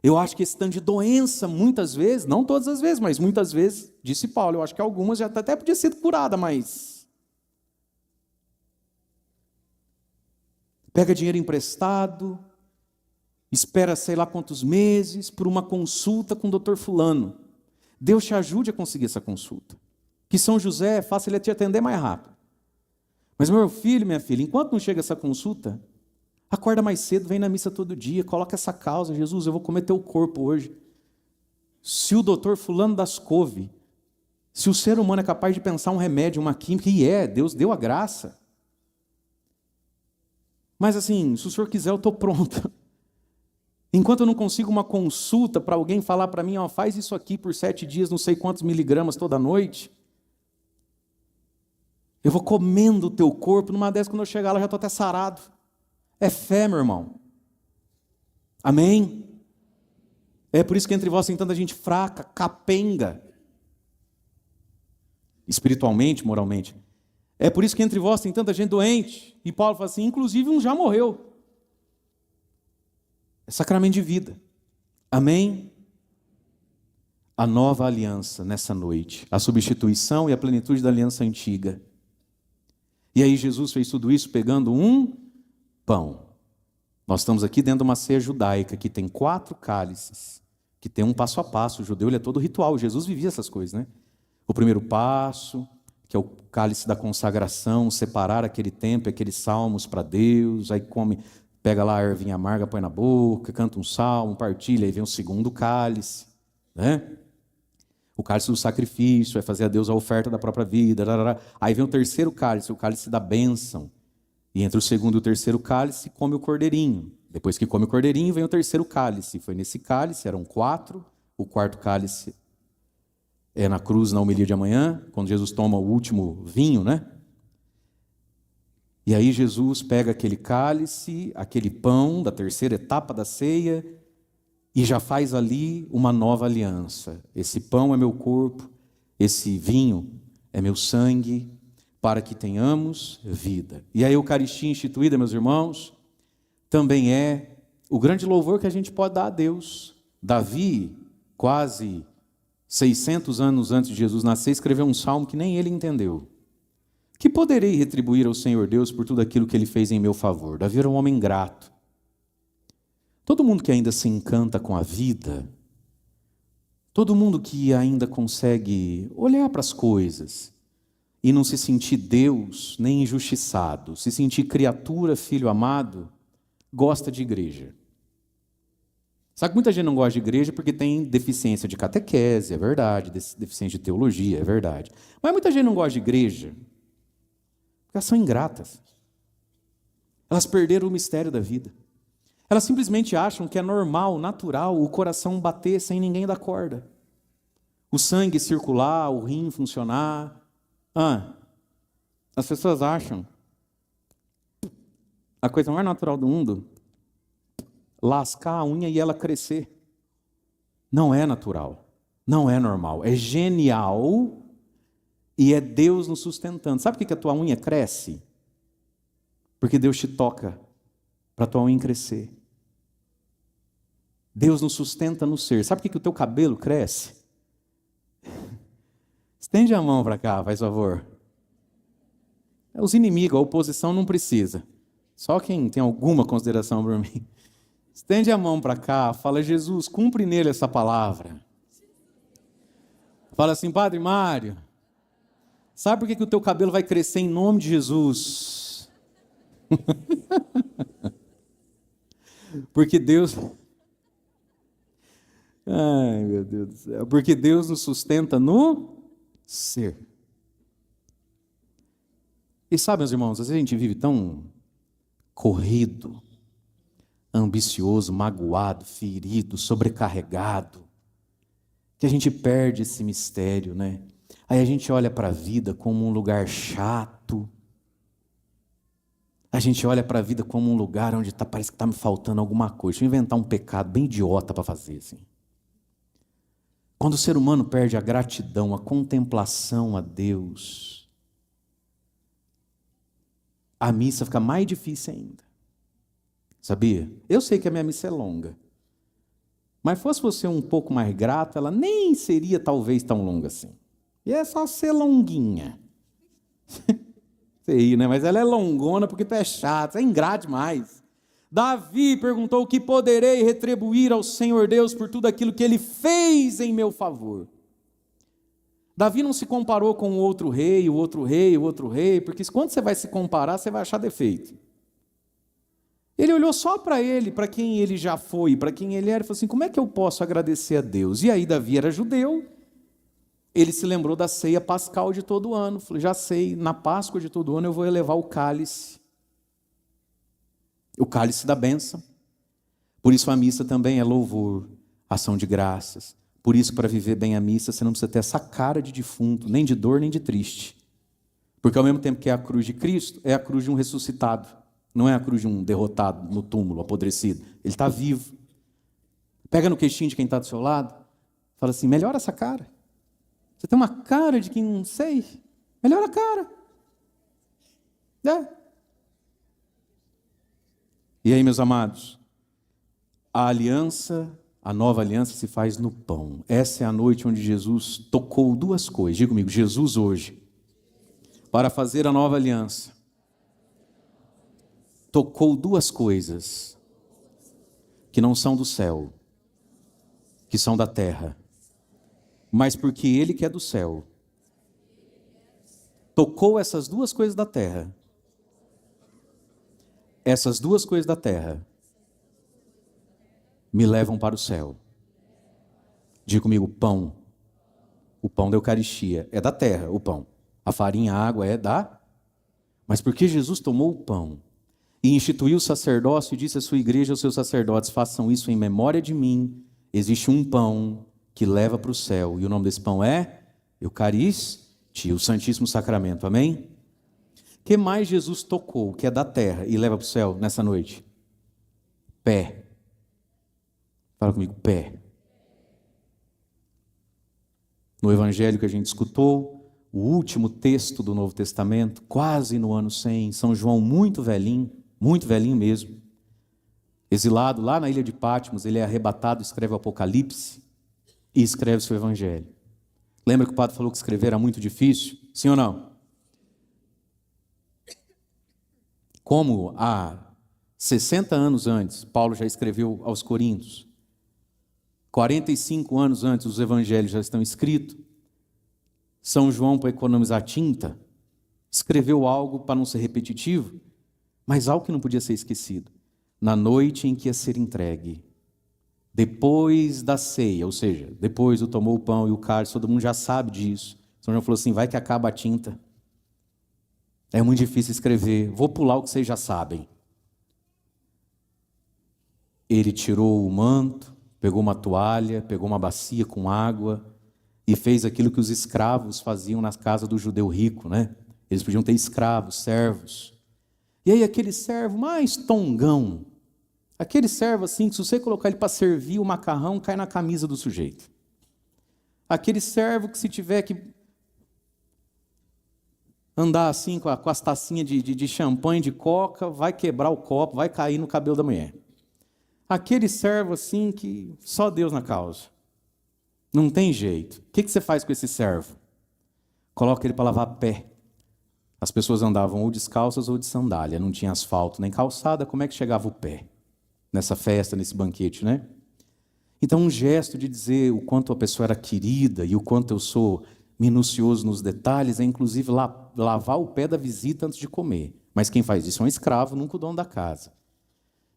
Eu acho que esse tanto de doença, muitas vezes, não todas as vezes, mas muitas vezes, disse Paulo, eu acho que algumas já até podia ser curada, mas pega dinheiro emprestado, espera sei lá quantos meses por uma consulta com o doutor fulano. Deus te ajude a conseguir essa consulta. Que São José faça ele te atender mais rápido. Mas meu filho, minha filha, enquanto não chega essa consulta, acorda mais cedo, vem na missa todo dia, coloca essa causa, Jesus, eu vou comer teu corpo hoje. Se o doutor fulano das couve, se o ser humano é capaz de pensar um remédio, uma química, e Deus deu a graça. Mas assim, se o senhor quiser, eu estou pronto. Enquanto eu não consigo uma consulta para alguém falar para mim, ó, faz isso aqui por 7 dias, não sei quantos miligramas toda noite, eu vou comendo o teu corpo, numa dessas, quando eu chegar lá, já estou até sarado. É fé, meu irmão. Amém? É por isso que entre vós tem tanta gente fraca, capenga, espiritualmente, moralmente. É por isso que entre vós tem tanta gente doente. E Paulo fala assim, inclusive um já morreu. É sacramento de vida. Amém? A nova aliança nessa noite. A substituição e a plenitude da aliança antiga. E aí Jesus fez tudo isso pegando um pão. Nós estamos aqui dentro de uma ceia judaica que tem 4 cálices, que tem um passo a passo. O judeu ele é todo ritual. Jesus vivia essas coisas, né? O primeiro passo, que é o cálice da consagração, separar aquele tempo, aqueles salmos para Deus, aí come, pega lá a ervinha amarga, põe na boca, canta um salmo, partilha, aí vem o segundo cálice, né? O cálice do sacrifício, vai fazer a Deus a oferta da própria vida, aí vem o terceiro cálice, o cálice da bênção, e entre o segundo e o terceiro cálice, come o cordeirinho, depois que come o cordeirinho, vem o terceiro cálice, foi nesse cálice, eram 4, o quarto cálice é na cruz, na homilia de amanhã, quando Jesus toma o último vinho, né? E aí Jesus pega aquele cálice, aquele pão da terceira etapa da ceia, e já faz ali uma nova aliança. Esse pão é meu corpo, esse vinho é meu sangue, para que tenhamos vida. E a Eucaristia instituída, meus irmãos, também é o grande louvor que a gente pode dar a Deus. Davi, quase 600 anos antes de Jesus nascer, escreveu um salmo que nem ele entendeu. Que poderei retribuir ao Senhor Deus por tudo aquilo que Ele fez em meu favor? Davi era um homem grato. Todo mundo que ainda se encanta com a vida, todo mundo que ainda consegue olhar para as coisas e não se sentir Deus nem injustiçado, se sentir criatura, filho amado, gosta de igreja. Sabe que muita gente não gosta de igreja porque tem deficiência de catequese, é verdade, deficiência de teologia, é verdade. Mas muita gente não gosta de igreja porque elas são ingratas. Elas perderam o mistério da vida. Elas simplesmente acham que é normal, natural, o coração bater sem ninguém dar corda. O sangue circular, o rim funcionar. As pessoas acham a coisa mais natural do mundo lascar a unha e ela crescer. Não é natural, não é normal, é genial e é Deus nos sustentando. Sabe por que a tua unha cresce? Porque Deus te toca para a tua unha crescer. Deus nos sustenta no ser. Sabe por que o teu cabelo cresce? Estende a mão para cá, faz favor. Os inimigos, a oposição não precisa. Só quem tem alguma consideração por mim. Estende a mão para cá, fala, Jesus, cumpre nele essa palavra. Fala assim, Padre Mário, sabe por que o teu cabelo vai crescer em nome de Jesus? Porque Deus... Ai, meu Deus do céu. Porque Deus nos sustenta no ser. E sabe, meus irmãos, às vezes a gente vive tão corrido, ambicioso, magoado, ferido, sobrecarregado, que a gente perde esse mistério, né? Aí a gente olha para a vida como um lugar chato. A gente olha para a vida como um lugar onde parece que está me faltando alguma coisa. Deixa eu inventar um pecado bem idiota para fazer assim. Quando o ser humano perde a gratidão, a contemplação a Deus, a missa fica mais difícil ainda. Sabia? Eu sei que a minha missa é longa. Mas fosse você um pouco mais grato, ela nem seria talvez tão longa assim. E é só ser longuinha. Sei, né? Mas ela é longona porque tu é chato, você é ingrato demais. Davi perguntou, o que poderei retribuir ao Senhor Deus por tudo aquilo que Ele fez em meu favor? Davi não se comparou com o outro rei, porque quando você vai se comparar, você vai achar defeito. Ele olhou só para ele, para quem ele já foi, para quem ele era, e falou assim, como é que eu posso agradecer a Deus? E aí Davi era judeu, ele se lembrou da ceia pascal de todo ano, falou, já sei, na Páscoa de todo ano eu vou elevar o cálice da bênção. Por isso a missa também é louvor, ação de graças. Por isso, para viver bem a missa, você não precisa ter essa cara de defunto, nem de dor, nem de triste. Porque ao mesmo tempo que é a cruz de Cristo, é a cruz de um ressuscitado. Não é a cruz de um derrotado no túmulo, apodrecido. Ele está vivo. Pega no queixinho de quem está do seu lado, fala assim, melhora essa cara. Você tem uma cara de quem não sei, melhora a cara. E aí, meus amados, a nova aliança se faz no pão. Essa é a noite onde Jesus tocou duas coisas. Diga comigo, Jesus hoje, para fazer a nova aliança, tocou duas coisas que não são do céu, que são da terra, mas porque Ele que é do céu, tocou essas duas coisas da terra. Essas duas coisas da terra me levam para o céu. Diga comigo, pão. O pão da Eucaristia é da terra, o pão. A farinha, a água é da... Mas porque Jesus tomou o pão e instituiu o sacerdócio e disse à sua igreja, aos seus sacerdotes, façam isso em memória de mim, existe um pão que leva para o céu. E o nome desse pão é Eucaristia, o Santíssimo Sacramento. Amém? O que mais Jesus tocou, que é da terra, e leva para o céu nessa noite? Pé. Fala comigo, pé. No evangelho que a gente escutou, o último texto do Novo Testamento, quase no ano 100, São João muito velhinho mesmo, exilado lá na ilha de Patmos, ele é arrebatado, escreve o Apocalipse e escreve o seu evangelho. Lembra que o padre falou que escrever era muito difícil? Sim ou não? Como há 60 anos antes, Paulo já escreveu aos Coríntios, 45 anos antes os evangelhos já estão escritos, São João, para economizar tinta, escreveu algo para não ser repetitivo, mas algo que não podia ser esquecido. Na noite em que ia ser entregue, depois da ceia, ou seja, depois do tomou o pão e o cálice, todo mundo já sabe disso. São João falou assim, vai que acaba a tinta. É muito difícil escrever, vou pular o que vocês já sabem. Ele tirou o manto, pegou uma toalha, pegou uma bacia com água e fez aquilo que os escravos faziam nas casas do judeu rico, né? Eles podiam ter escravos, servos. E aí aquele servo mais tongão, aquele servo assim, que se você colocar ele para servir o macarrão, cai na camisa do sujeito. Aquele servo que se tiver que andar assim com as tacinhas de champanhe, de coca, vai quebrar o copo, vai cair no cabelo da mulher. Aquele servo assim que só Deus na causa. Não tem jeito. O que você faz com esse servo? Coloca ele para lavar pé. As pessoas andavam ou descalças ou de sandália. Não tinha asfalto nem calçada. Como é que chegava o pé? Nessa festa, nesse banquete, né? Então um gesto de dizer o quanto a pessoa era querida e o quanto eu sou minucioso nos detalhes é inclusive lavar o pé da visita antes de comer. Mas quem faz isso é um escravo, nunca o dono da casa.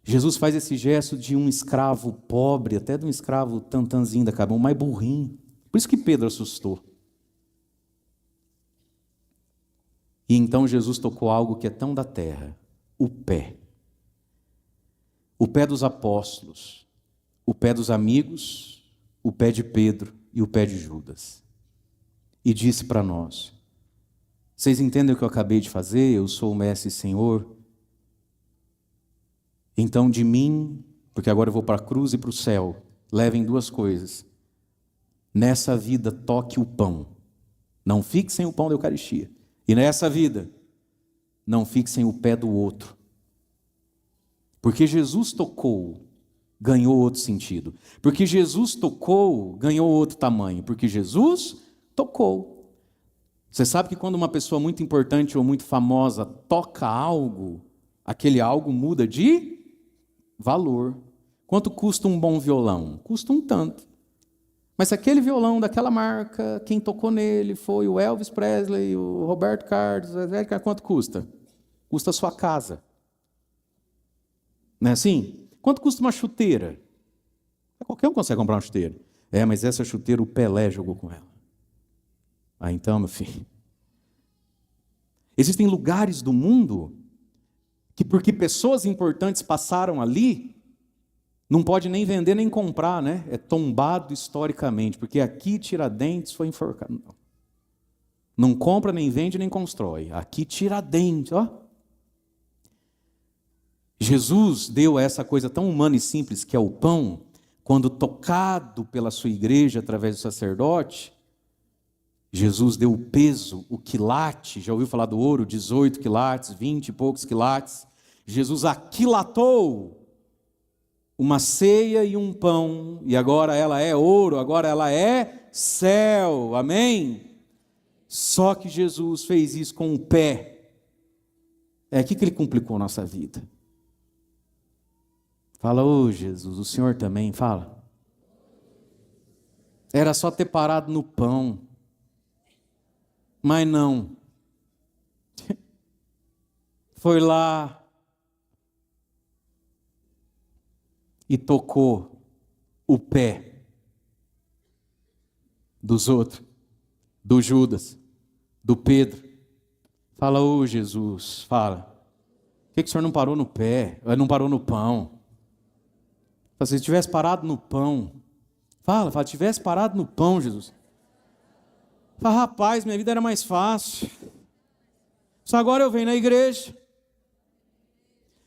Jesus faz esse gesto de um escravo pobre, até de um escravo tantanzinho da cabeça, um mais burrinho. Por isso que Pedro assustou. E então Jesus tocou algo que é tão da terra, o pé. O pé dos apóstolos, o pé dos amigos, o pé de Pedro e o pé de Judas. E disse para nós, vocês entendem o que eu acabei de fazer? Eu sou o Mestre e Senhor. Então de mim, porque agora eu vou para a cruz e para o céu, levem duas coisas. Nessa vida toque o pão. Não fique sem o pão da Eucaristia. E nessa vida, não fique sem o pé do outro. Porque Jesus tocou, ganhou outro sentido. Porque Jesus tocou, ganhou outro tamanho. Porque Jesus tocou. Você sabe que quando uma pessoa muito importante ou muito famosa toca algo, aquele algo muda de valor. Quanto custa um bom violão? Custa um tanto. Mas aquele violão daquela marca, quem tocou nele foi o Elvis Presley, o Roberto Carlos, quanto custa? Custa a sua casa. Não é assim? Quanto custa uma chuteira? Qualquer um consegue comprar uma chuteira. Mas essa chuteira o Pelé jogou com ela. Então, meu filho. Existem lugares do mundo que porque pessoas importantes passaram ali, não pode nem vender nem comprar, né? É tombado historicamente, porque aqui Tiradentes foi enforcado. Não compra, nem vende, nem constrói. Aqui Tiradentes, ó. Jesus deu essa coisa tão humana e simples que é o pão, quando tocado pela sua igreja através do sacerdote, Jesus deu o peso, o quilate, já ouviu falar do ouro? 18 quilates, 20 e poucos quilates. Jesus aquilatou uma ceia e um pão, e agora ela é ouro, agora ela é céu, amém? Só que Jesus fez isso com o pé. É aqui que ele complicou a nossa vida. Fala, ô Jesus, o Senhor também, fala. Era só ter parado no pão. Mas não. Foi lá e tocou o pé dos outros, do Judas, do Pedro. Fala, ô Jesus, fala. Por que o Senhor não parou no pé? Não parou no pão? Se tivesse parado no pão, fala, tivesse parado no pão, Jesus. Fala, rapaz, minha vida era mais fácil. Só agora eu venho na igreja.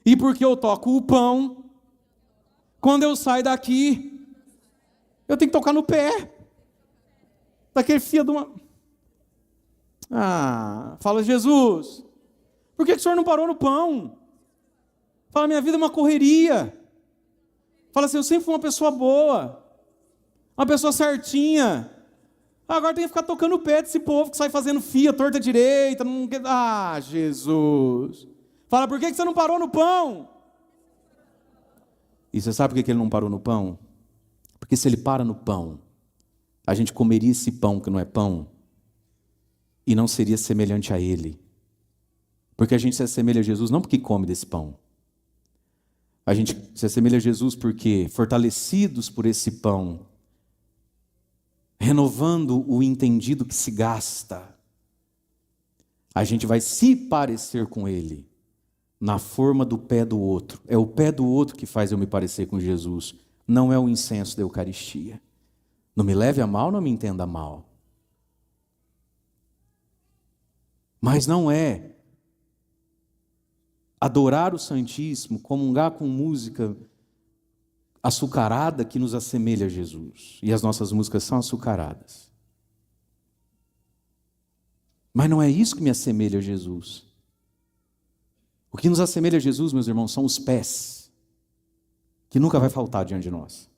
E porque eu toco o pão, quando eu saio daqui, eu tenho que tocar no pé daquele filho de uma... Fala, Jesus, por que o Senhor não parou no pão? Fala, minha vida é uma correria. Fala assim, eu sempre fui uma pessoa boa, uma pessoa certinha. Agora tem que ficar tocando o pé desse povo que sai fazendo fia, torta direita. Não... Jesus. Fala, por que você não parou no pão? E você sabe por que ele não parou no pão? Porque se ele para no pão, a gente comeria esse pão que não é pão e não seria semelhante a ele. Porque a gente se assemelha a Jesus não porque come desse pão. A gente se assemelha a Jesus porque, fortalecidos por esse pão, renovando o entendido que se gasta, a gente vai se parecer com ele na forma do pé do outro. É o pé do outro que faz eu me parecer com Jesus, não é o incenso da Eucaristia. Não me leve a mal, não me entenda mal. Mas não é adorar o Santíssimo, comungar com música açucarada que nos assemelha a Jesus. E as nossas músicas são açucaradas. Mas não é isso que me assemelha a Jesus. O que nos assemelha a Jesus, meus irmãos, são os pés, que nunca vai faltar diante de nós.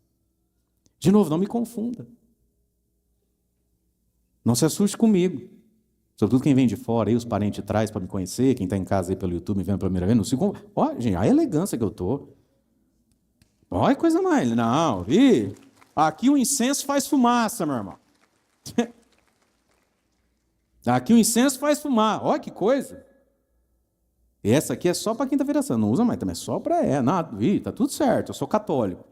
De novo, não me confunda. Não se assuste comigo. Sobretudo quem vem de fora, aí os parentes traz para me conhecer, quem está em casa aí pelo YouTube me vendo pela primeira vez, não se confunda. Ó, gente, a elegância que eu estou. Olha coisa mais. Não, aqui o incenso faz fumaça, meu irmão. Aqui o incenso faz fumaça. Olha que coisa. Essa aqui é só para quinta-feira santa. Não usa mais também, é só para nada. Tá tudo certo, eu sou católico.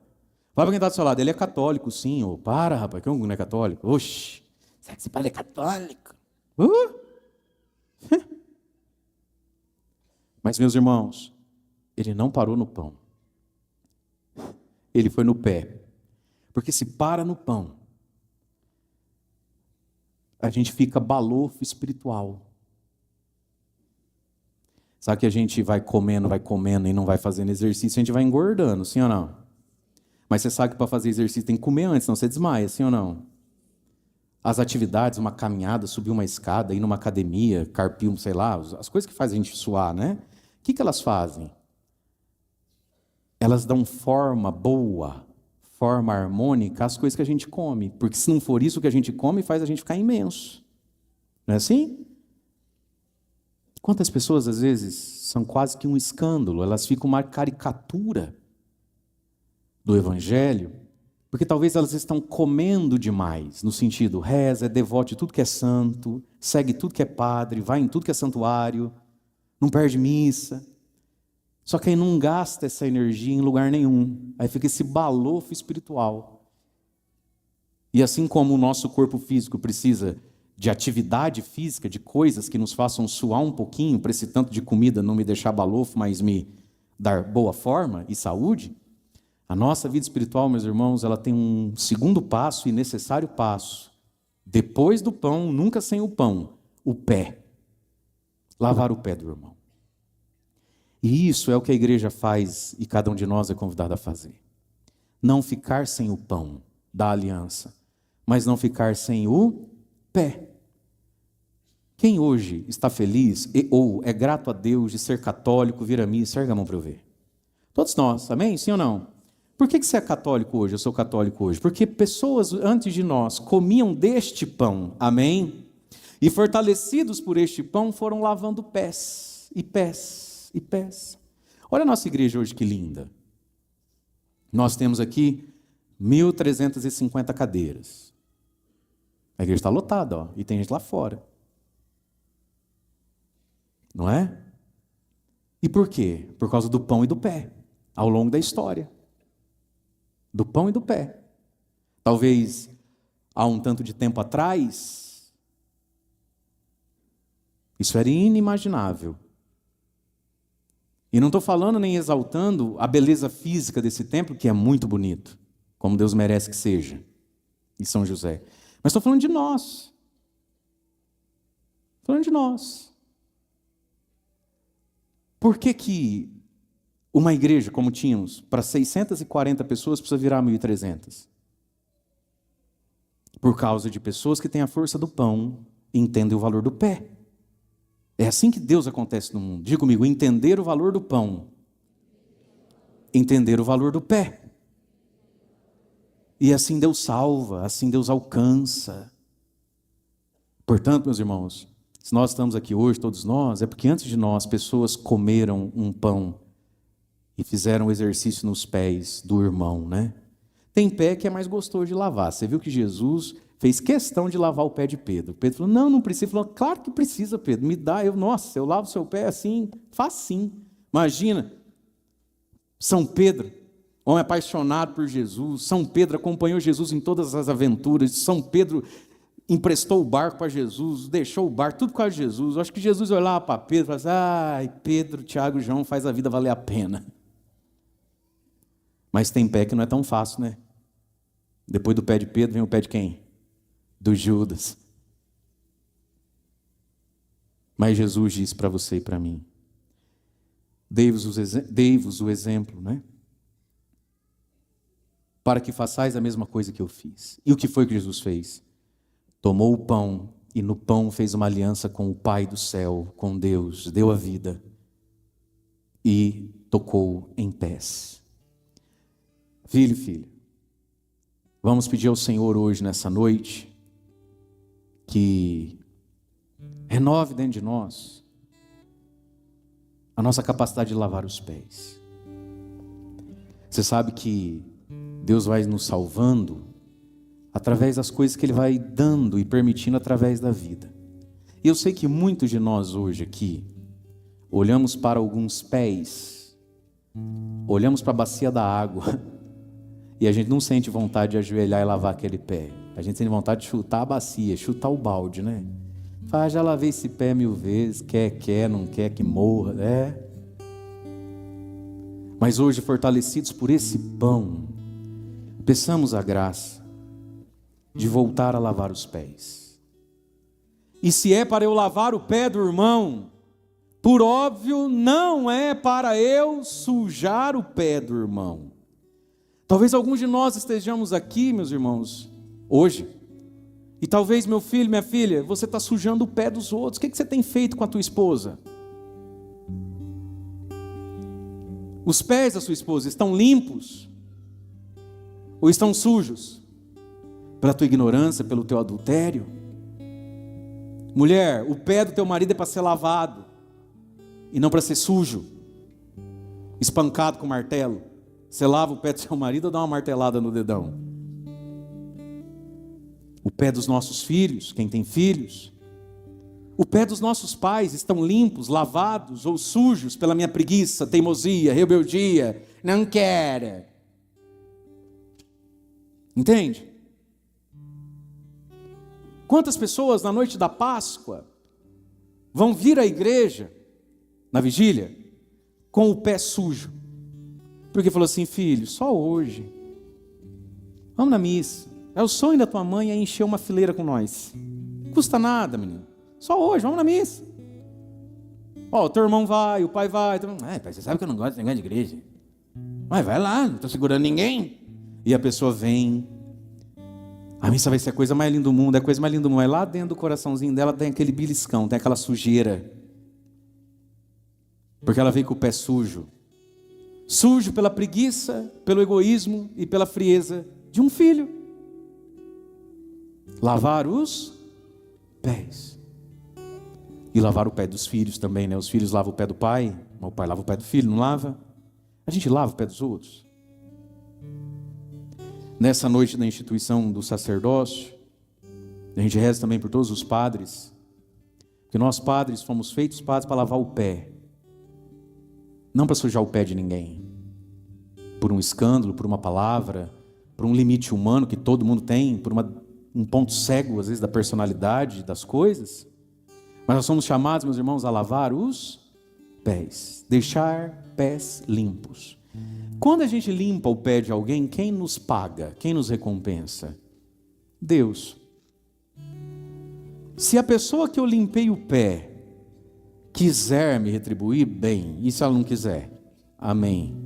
Fala para quem está do seu lado, ele é católico, sim. Para, rapaz, que não é católico? Oxi, será que esse padre é católico? Mas, meus irmãos, ele não parou no pão. Ele foi no pé. Porque se para no pão, a gente fica balofo espiritual. Sabe que a gente vai comendo e não vai fazendo exercício, a gente vai engordando, sim ou não? Mas você sabe que para fazer exercício tem que comer antes, senão você desmaia, sim ou não? As atividades, uma caminhada, subir uma escada, ir numa academia, carpir, sei lá, as coisas que fazem a gente suar, né? O que elas fazem? Elas dão forma boa, forma harmônica às coisas que a gente come. Porque se não for isso que a gente come, faz a gente ficar imenso. Não é assim? Quantas pessoas, às vezes, são quase que um escândalo, elas ficam uma caricatura do Evangelho, porque talvez elas estão comendo demais, no sentido, reza, é devoto de tudo que é santo, segue tudo que é padre, vai em tudo que é santuário, não perde missa. Só que aí não gasta essa energia em lugar nenhum. Aí fica esse balofo espiritual. E assim como o nosso corpo físico precisa de atividade física, de coisas que nos façam suar um pouquinho, para esse tanto de comida não me deixar balofo, mas me dar boa forma e saúde, a nossa vida espiritual, meus irmãos, ela tem um segundo passo e necessário passo. Depois do pão, nunca sem o pão, o pé. Lavar o pé do irmão. E isso é o que a igreja faz e cada um de nós é convidado a fazer. não ficar sem o pão da aliança, mas não ficar sem o pé. Quem hoje está feliz ou é grato a Deus de ser católico, vir a missa? Erga a mão para eu ver. Todos nós, amém? Sim ou não? Por que você é católico hoje? Eu sou católico hoje. Porque pessoas antes de nós comiam deste pão, amém? E fortalecidos por este pão foram lavando pés, e pés, e pés. Olha a nossa igreja hoje que linda. Nós temos aqui 1.350 cadeiras. A igreja está lotada, ó, e tem gente lá fora. Não é? E por quê? Por causa do pão e do pé, ao longo da história. Do pão e do pé. Talvez há um tanto de tempo atrás, isso era inimaginável. E não estou falando nem exaltando a beleza física desse templo, que é muito bonito, como Deus merece que seja, em São José. Mas estou falando de nós. Falando de nós. Por que uma igreja, como tínhamos, para 640 pessoas, precisa virar 1.300? Por causa de pessoas que têm a força do pão e entendem o valor do pé. É assim que Deus acontece no mundo. Diga comigo, entender o valor do pão. Entender o valor do pé. E assim Deus salva, assim Deus alcança. Portanto, meus irmãos, se nós estamos aqui hoje, todos nós, é porque antes de nós, pessoas comeram um pão e fizeram o exercício nos pés do irmão, né? Tem pé que é mais gostoso de lavar. Você viu que Jesus fez questão de lavar o pé de Pedro. Pedro falou, não precisa. Ele falou, claro que precisa, Pedro, me dá. Eu lavo seu pé assim, facinho. Imagina, São Pedro, homem apaixonado por Jesus. São Pedro acompanhou Jesus em todas as aventuras. São Pedro emprestou o barco para Jesus, deixou o barco, tudo por causa de Jesus. Eu acho que Jesus olhava para Pedro e falava assim, ai, Pedro, Tiago e João faz a vida valer a pena. Mas tem pé que não é tão fácil, né? Depois do pé de Pedro vem o pé de quem? Do Judas. Mas Jesus disse para você e para mim, dei-vos o exemplo, né? Para que façais a mesma coisa que eu fiz. E o que foi que Jesus fez? Tomou o pão e no pão fez uma aliança com o Pai do céu, com Deus, deu a vida e tocou em pés. Filho e filha, vamos pedir ao Senhor hoje, nessa noite, que renove dentro de nós a nossa capacidade de lavar os pés. Você sabe que Deus vai nos salvando através das coisas que Ele vai dando e permitindo através da vida. E eu sei que muitos de nós hoje aqui, olhamos para alguns pés, olhamos para a bacia da água, e a gente não sente vontade de ajoelhar e lavar aquele pé. A gente sente vontade de chutar a bacia, chutar o balde, né? Fala, já lavei esse pé 1000 vezes, quer, não quer que morra, né? Mas hoje, fortalecidos por esse pão, peçamos a graça de voltar a lavar os pés. E se é para eu lavar o pé do irmão, por óbvio, não é para eu sujar o pé do irmão. Talvez alguns de nós estejamos aqui, meus irmãos, hoje, e talvez meu filho, minha filha, você está sujando o pé dos outros. O que você tem feito com a tua esposa? Os pés da sua esposa estão limpos? Ou estão sujos? Pela tua ignorância, pelo teu adultério? Mulher, o pé do teu marido é para ser lavado, e não para ser sujo, espancado com martelo. Você lava o pé do seu marido ou dá uma martelada no dedão? O pé dos nossos filhos, quem tem filhos, o pé dos nossos pais estão limpos, lavados ou sujos pela minha preguiça, teimosia, rebeldia, não quero. Entende? Quantas pessoas na noite da Páscoa vão vir à igreja, na vigília, com o pé sujo? Porque falou assim, filho, só hoje, vamos na missa. É o sonho da tua mãe é encher uma fileira com nós. Não custa nada, menino. Só hoje, vamos na missa. Ó, o teu irmão vai, o pai vai. Pai, você sabe que eu não gosto de negócio de igreja. Mas vai lá, não estou segurando ninguém. E a pessoa vem, a missa vai ser a coisa mais linda do mundo, é a coisa mais linda do mundo. Mas lá dentro do coraçãozinho dela tem aquele beliscão, tem aquela sujeira. Porque ela veio com o pé sujo. Sujo pela preguiça, pelo egoísmo e pela frieza de um filho. Lavar os pés. E lavar o pé dos filhos também, né? Os filhos lavam o pé do pai, mas o pai lava o pé do filho, não lava? A gente lava o pé dos outros. Nessa noite da instituição do sacerdócio, a gente reza também por todos os padres, porque nós padres fomos feitos padres para lavar o pé, não para sujar o pé de ninguém, por um escândalo, por uma palavra, por um limite humano que todo mundo tem, por um ponto cego às vezes da personalidade das coisas, mas nós somos chamados, meus irmãos, a lavar os pés, deixar pés limpos. Quando a gente limpa o pé de alguém, quem nos paga? Quem nos recompensa? Deus. Se a pessoa que eu limpei o pé quiser me retribuir, bem. E se ela não quiser? Amém.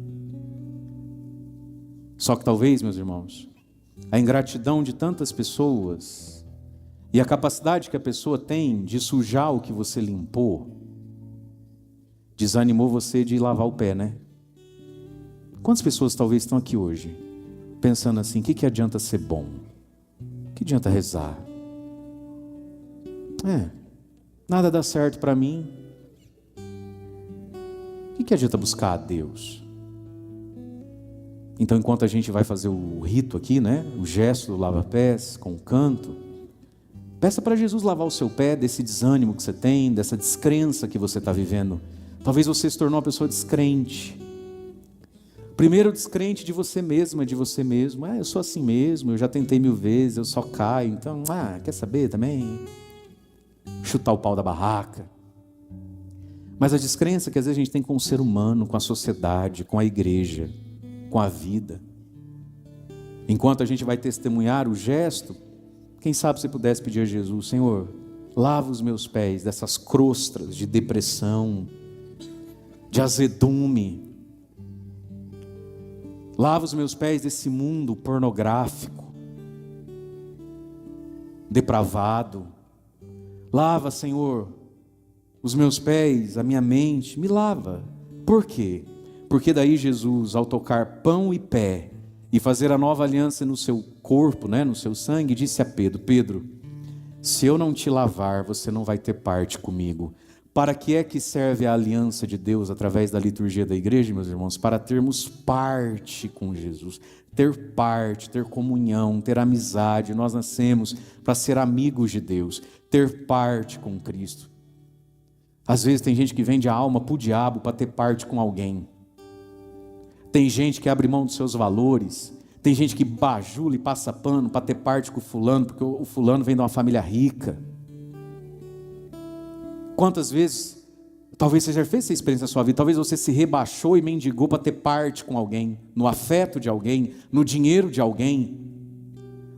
Só que talvez, meus irmãos, a ingratidão de tantas pessoas e a capacidade que a pessoa tem de sujar o que você limpou, desanimou você de lavar o pé, né? Quantas pessoas talvez estão aqui hoje pensando assim, o que adianta ser bom? O que adianta rezar? Nada dá certo para mim. O que adianta buscar a Deus? Então, enquanto a gente vai fazer o rito aqui, né? O gesto do lava-pés, com o canto, peça para Jesus lavar o seu pé desse desânimo que você tem, dessa descrença que você está vivendo. Talvez você se tornou uma pessoa descrente. Primeiro descrente de você mesma, de você mesmo. Eu sou assim mesmo, eu já tentei 1000 vezes, eu só caio. Então, quer saber também? Chutar o pau da barraca. Mas a descrença que às vezes a gente tem com o ser humano, com a sociedade, com a igreja, com a vida. Enquanto a gente vai testemunhar o gesto, quem sabe se pudesse pedir a Jesus, Senhor, lava os meus pés dessas crostras de depressão, de azedume. Lava os meus pés desse mundo pornográfico, depravado. Lava, Senhor, os meus pés, a minha mente, me lava. Por quê? Porque daí Jesus, ao tocar pão e pé, e fazer a nova aliança no seu corpo, né, no seu sangue, disse a Pedro, Pedro, se eu não te lavar, você não vai ter parte comigo. Para que é que serve a aliança de Deus através da liturgia da igreja, meus irmãos? Para termos parte com Jesus, ter parte, ter comunhão, ter amizade. Nós nascemos para ser amigos de Deus, ter parte com Cristo. Às vezes tem gente que vende a alma para o diabo para ter parte com alguém. Tem gente que abre mão dos seus valores. Tem gente que bajula e passa pano para ter parte com o fulano, porque o fulano vem de uma família rica. Quantas vezes, talvez você já fez essa experiência na sua vida, talvez você se rebaixou e mendigou para ter parte com alguém, no afeto de alguém, no dinheiro de alguém,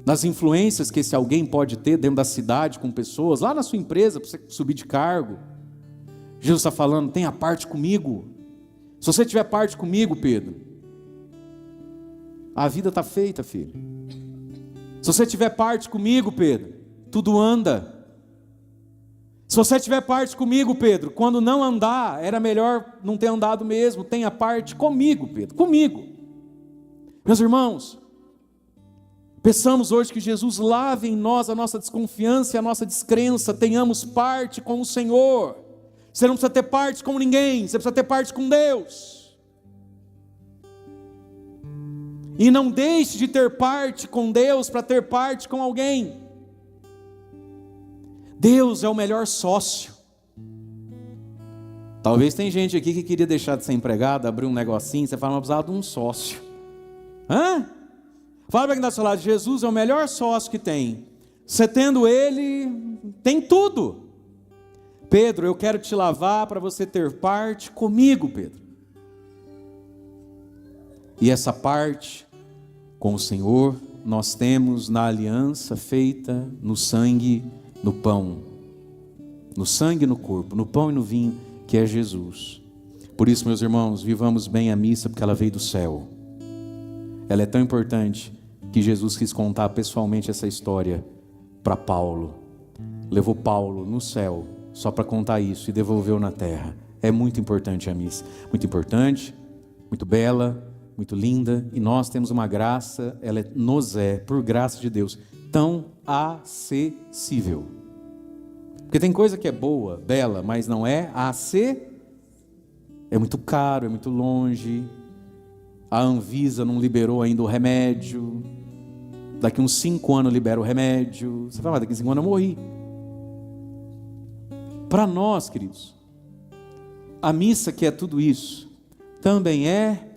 nas influências que esse alguém pode ter dentro da cidade com pessoas, lá na sua empresa, para você subir de cargo. Jesus está falando, tenha parte comigo. Se você tiver parte comigo, Pedro, a vida está feita, filho. Se você tiver parte comigo, Pedro, tudo anda. Se você tiver parte comigo, Pedro, quando não andar, era melhor não ter andado mesmo. Tenha parte comigo, Pedro, comigo. Meus irmãos, peçamos hoje que Jesus lave em nós a nossa desconfiança e a nossa descrença. Tenhamos parte com o Senhor. Você não precisa ter parte com ninguém, você precisa ter parte com Deus. E não deixe de ter parte com Deus para ter parte com alguém. Deus é o melhor sócio. Talvez tem gente aqui que queria deixar de ser empregado, abrir um negocinho, você fala, não precisava de um sócio. Fala para quem está do seu lado, Jesus é o melhor sócio que tem. Você tendo ele, tem tudo. Pedro, eu quero te lavar para você ter parte comigo, Pedro. E essa parte com o Senhor nós temos na aliança feita no sangue, no pão, no sangue e no corpo, no pão e no vinho, que é Jesus. Por isso, meus irmãos, vivamos bem a missa, porque ela veio do céu. Ela é tão importante que Jesus quis contar pessoalmente essa história para Paulo. Levou Paulo no céu só para contar isso e devolveu na terra. É muito importante a missa, muito importante, muito bela, muito linda, e nós temos uma graça, ela nos é, por graça de Deus, tão acessível. Porque tem coisa que é boa, bela, mas não é é muito caro, é muito longe. A Anvisa não liberou ainda o remédio. Daqui uns 5 anos libera o remédio. Você fala, mas daqui 5 anos eu morri. Para nós, queridos, a missa, que é tudo isso, também é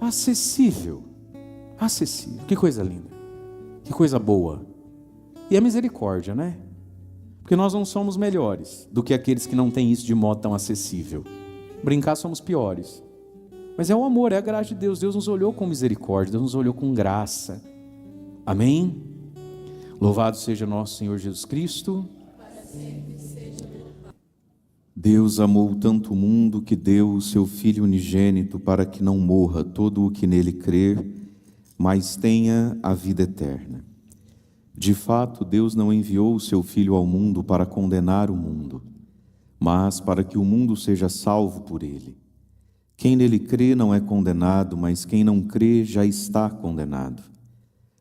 acessível. Acessível. Que coisa linda. Que coisa boa. E a misericórdia, né? Porque nós não somos melhores do que aqueles que não têm isso de modo tão acessível. Brincar, somos piores. Mas é o amor, é a graça de Deus. Deus nos olhou com misericórdia, Deus nos olhou com graça. Amém? Louvado seja nosso Senhor Jesus Cristo. Deus amou tanto o mundo que deu o seu Filho unigênito para que não morra todo o que nele crer, mas tenha a vida eterna. De fato, Deus não enviou o seu Filho ao mundo para condenar o mundo, mas para que o mundo seja salvo por ele. Quem nele crê não é condenado, mas quem não crê já está condenado,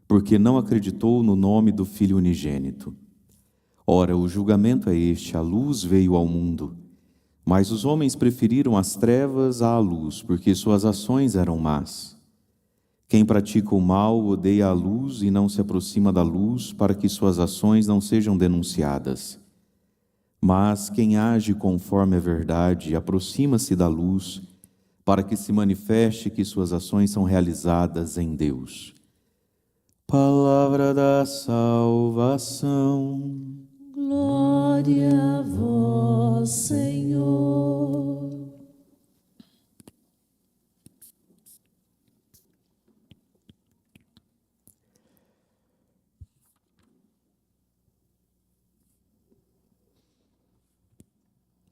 porque não acreditou no nome do Filho unigênito. Ora, o julgamento é este: a luz veio ao mundo, mas os homens preferiram as trevas à luz, porque suas ações eram más. Quem pratica o mal odeia a luz e não se aproxima da luz, para que suas ações não sejam denunciadas. Mas quem age conforme a verdade aproxima-se da luz, para que se manifeste que suas ações são realizadas em Deus. Palavra da salvação. Glória a vós, Senhor.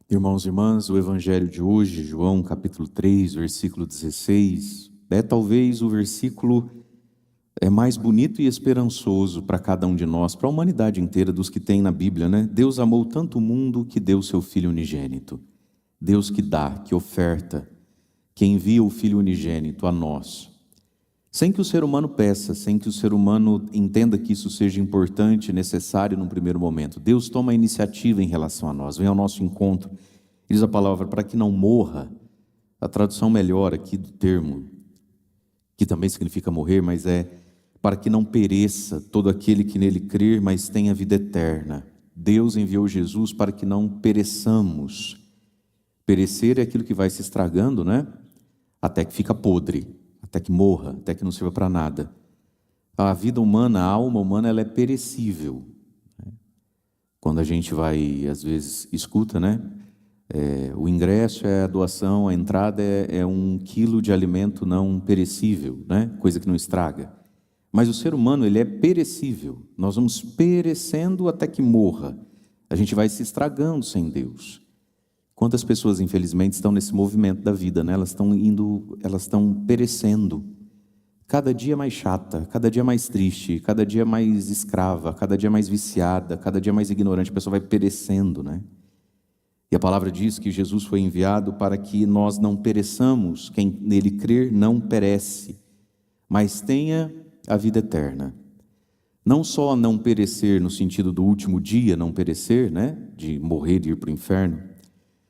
Irmãos e irmãs, o evangelho de hoje, João capítulo 3, versículo 16, é talvez o versículo mais bonito e esperançoso para cada um de nós, para a humanidade inteira, dos que tem na Bíblia, né? Deus amou tanto o mundo que deu o seu Filho unigênito. Deus que dá, que oferta, que envia o Filho unigênito a nós. Sem que o ser humano peça, sem que o ser humano entenda que isso seja importante, necessário num primeiro momento. Deus toma a iniciativa em relação a nós, vem ao nosso encontro. Diz a palavra, para que não morra, a tradução melhor aqui do termo, que também significa morrer, mas é para que não pereça todo aquele que nele crer, mas tenha vida eterna. Deus enviou Jesus para que não pereçamos. Perecer é aquilo que vai se estragando, né? Até que fica podre, até que morra, até que não sirva para nada. A vida humana, a alma humana, ela é perecível. Quando a gente vai, às vezes, escuta, né? O ingresso é a doação, a entrada é 1 quilo de alimento não perecível, né? Coisa que não estraga. Mas o ser humano, ele é perecível. Nós vamos perecendo até que morra. A gente vai se estragando sem Deus. Quantas pessoas, infelizmente, estão nesse movimento da vida, né? Elas estão perecendo. Cada dia mais chata, cada dia mais triste, cada dia mais escrava, cada dia mais viciada, cada dia mais ignorante. A pessoa vai perecendo, né? E a palavra diz que Jesus foi enviado para que nós não pereçamos. Quem nele crer não perece, mas tenha a vida eterna. Não só não perecer no sentido do último dia, não perecer, né? De morrer e ir para o inferno,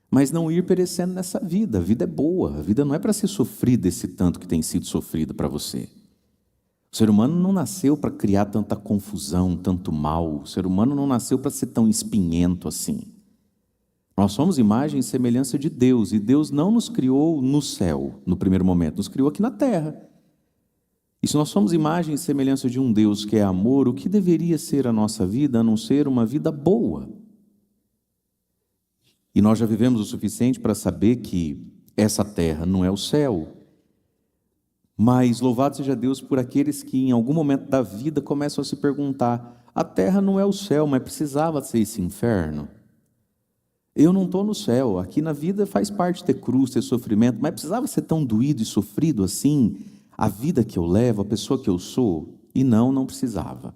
mas não ir perecendo nessa vida. A vida é boa, a vida não é para ser sofrida esse tanto que tem sido sofrida para você. O ser humano não nasceu para criar tanta confusão, tanto mal. O ser humano não nasceu para ser tão espinhento assim. Nós somos imagem e semelhança de Deus, e Deus não nos criou no céu, no primeiro momento, nos criou aqui na terra. E se nós somos imagem e semelhança de um Deus que é amor, o que deveria ser a nossa vida, a não ser uma vida boa? E nós já vivemos o suficiente para saber que essa terra não é o céu. Mas louvado seja Deus por aqueles que em algum momento da vida começam a se perguntar: a terra não é o céu, mas precisava ser esse inferno? Eu não estou no céu, aqui na vida faz parte ter cruz, ter sofrimento, mas precisava ser tão doído e sofrido assim? a vida que eu levo, a pessoa que eu sou? E não precisava.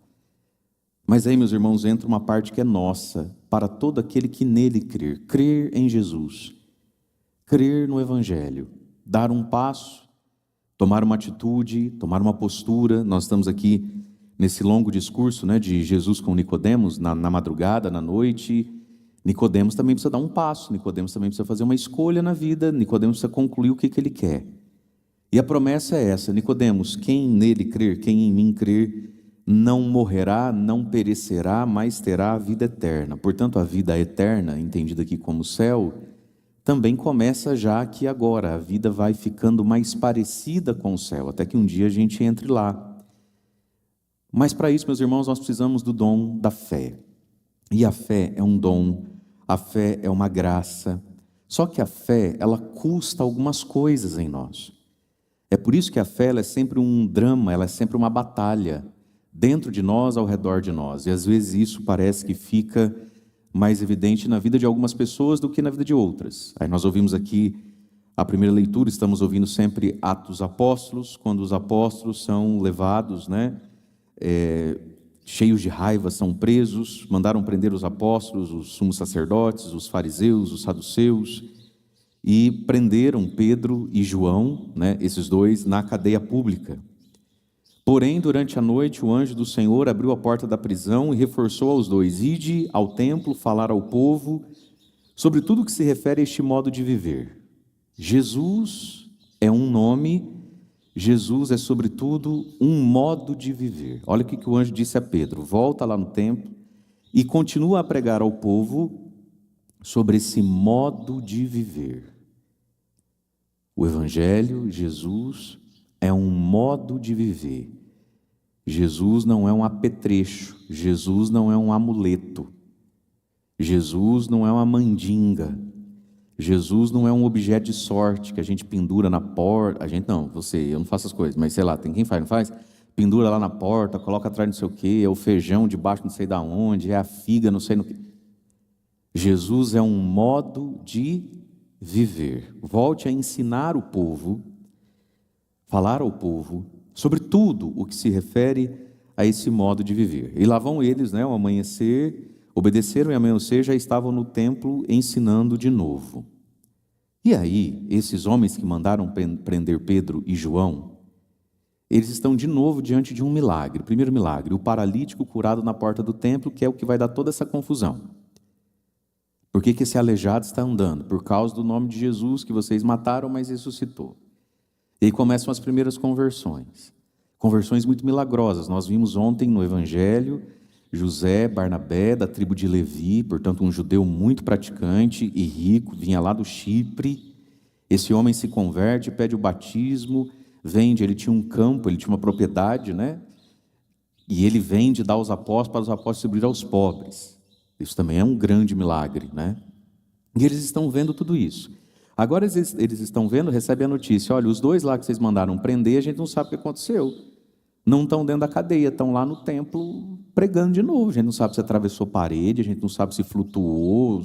Mas aí, meus irmãos, entra uma parte que é nossa, para todo aquele que nele crer. Crer em Jesus, crer no Evangelho, dar um passo, tomar uma atitude, tomar uma postura. Nós estamos aqui nesse longo discurso, né, de Jesus com Nicodemos, na madrugada, na noite. Nicodemos também precisa dar um passo, Nicodemos também precisa fazer uma escolha na vida, Nicodemos precisa concluir o que ele quer. E a promessa é essa: Nicodemos, quem nele crer, quem em mim crer, não morrerá, não perecerá, mas terá a vida eterna. Portanto, a vida eterna, entendida aqui como céu, também começa já aqui agora. A vida vai ficando mais parecida com o céu, até que um dia a gente entre lá. Mas para isso, meus irmãos, nós precisamos do dom da fé. E a fé é um dom, a fé é uma graça. Só que a fé, ela custa algumas coisas em nós. É por isso que a fé, ela é sempre um drama, ela é sempre uma batalha, dentro de nós, ao redor de nós. E às vezes isso parece que fica mais evidente na vida de algumas pessoas do que na vida de outras. Aí nós ouvimos aqui a primeira leitura, estamos ouvindo sempre Atos dos Apóstolos, quando os apóstolos são levados, cheios de raiva, são presos, mandaram prender os apóstolos, os sumos sacerdotes, os fariseus, os saduceus, e prenderam Pedro e João, esses dois, na cadeia pública. Porém, durante a noite, o anjo do Senhor abriu a porta da prisão e reforçou aos dois: ide ao templo falar ao povo sobre tudo que se refere a este modo de viver. Jesus é um nome, Jesus é sobretudo um modo de viver. Olha o que o anjo disse a Pedro: volta lá no templo e continua a pregar ao povo sobre esse modo de viver. O Evangelho, Jesus, é um modo de viver. Jesus não é um apetrecho, Jesus não é um amuleto, Jesus não é uma mandinga, Jesus não é um objeto de sorte que a gente pendura na porta. A gente não, eu não faço as coisas, mas sei lá, tem quem faz, não faz? Pendura lá na porta, coloca atrás não sei o quê, é o feijão debaixo não sei da onde, é a figa não sei no que. Jesus é um modo de viver. Volte a ensinar o povo, falar ao povo sobre tudo o que se refere a esse modo de viver. E lá vão eles, ao amanhecer, obedeceram e ao amanhecer já estavam no templo ensinando de novo. E aí, esses homens que mandaram prender Pedro e João, eles estão de novo diante de um milagre. Primeiro milagre, o paralítico curado na porta do templo, que é o que vai dar toda essa confusão. Por que esse aleijado está andando? Por causa do nome de Jesus que vocês mataram, mas ressuscitou. E aí começam as primeiras conversões. Conversões muito milagrosas. Nós vimos ontem no Evangelho José Barnabé, da tribo de Levi, portanto um judeu muito praticante e rico, vinha lá do Chipre. Esse homem se converte, pede o batismo, vende, ele tinha um campo, ele tinha uma propriedade, e ele vende, dá aos apóstolos, para os apóstolos distribuir aos pobres. Isso também é um grande milagre, E eles estão vendo tudo isso. Agora eles estão vendo, recebem a notícia: olha, os dois lá que vocês mandaram prender, a gente não sabe o que aconteceu. Não estão dentro da cadeia, estão lá no templo pregando de novo. A gente não sabe se atravessou parede, a gente não sabe se flutuou.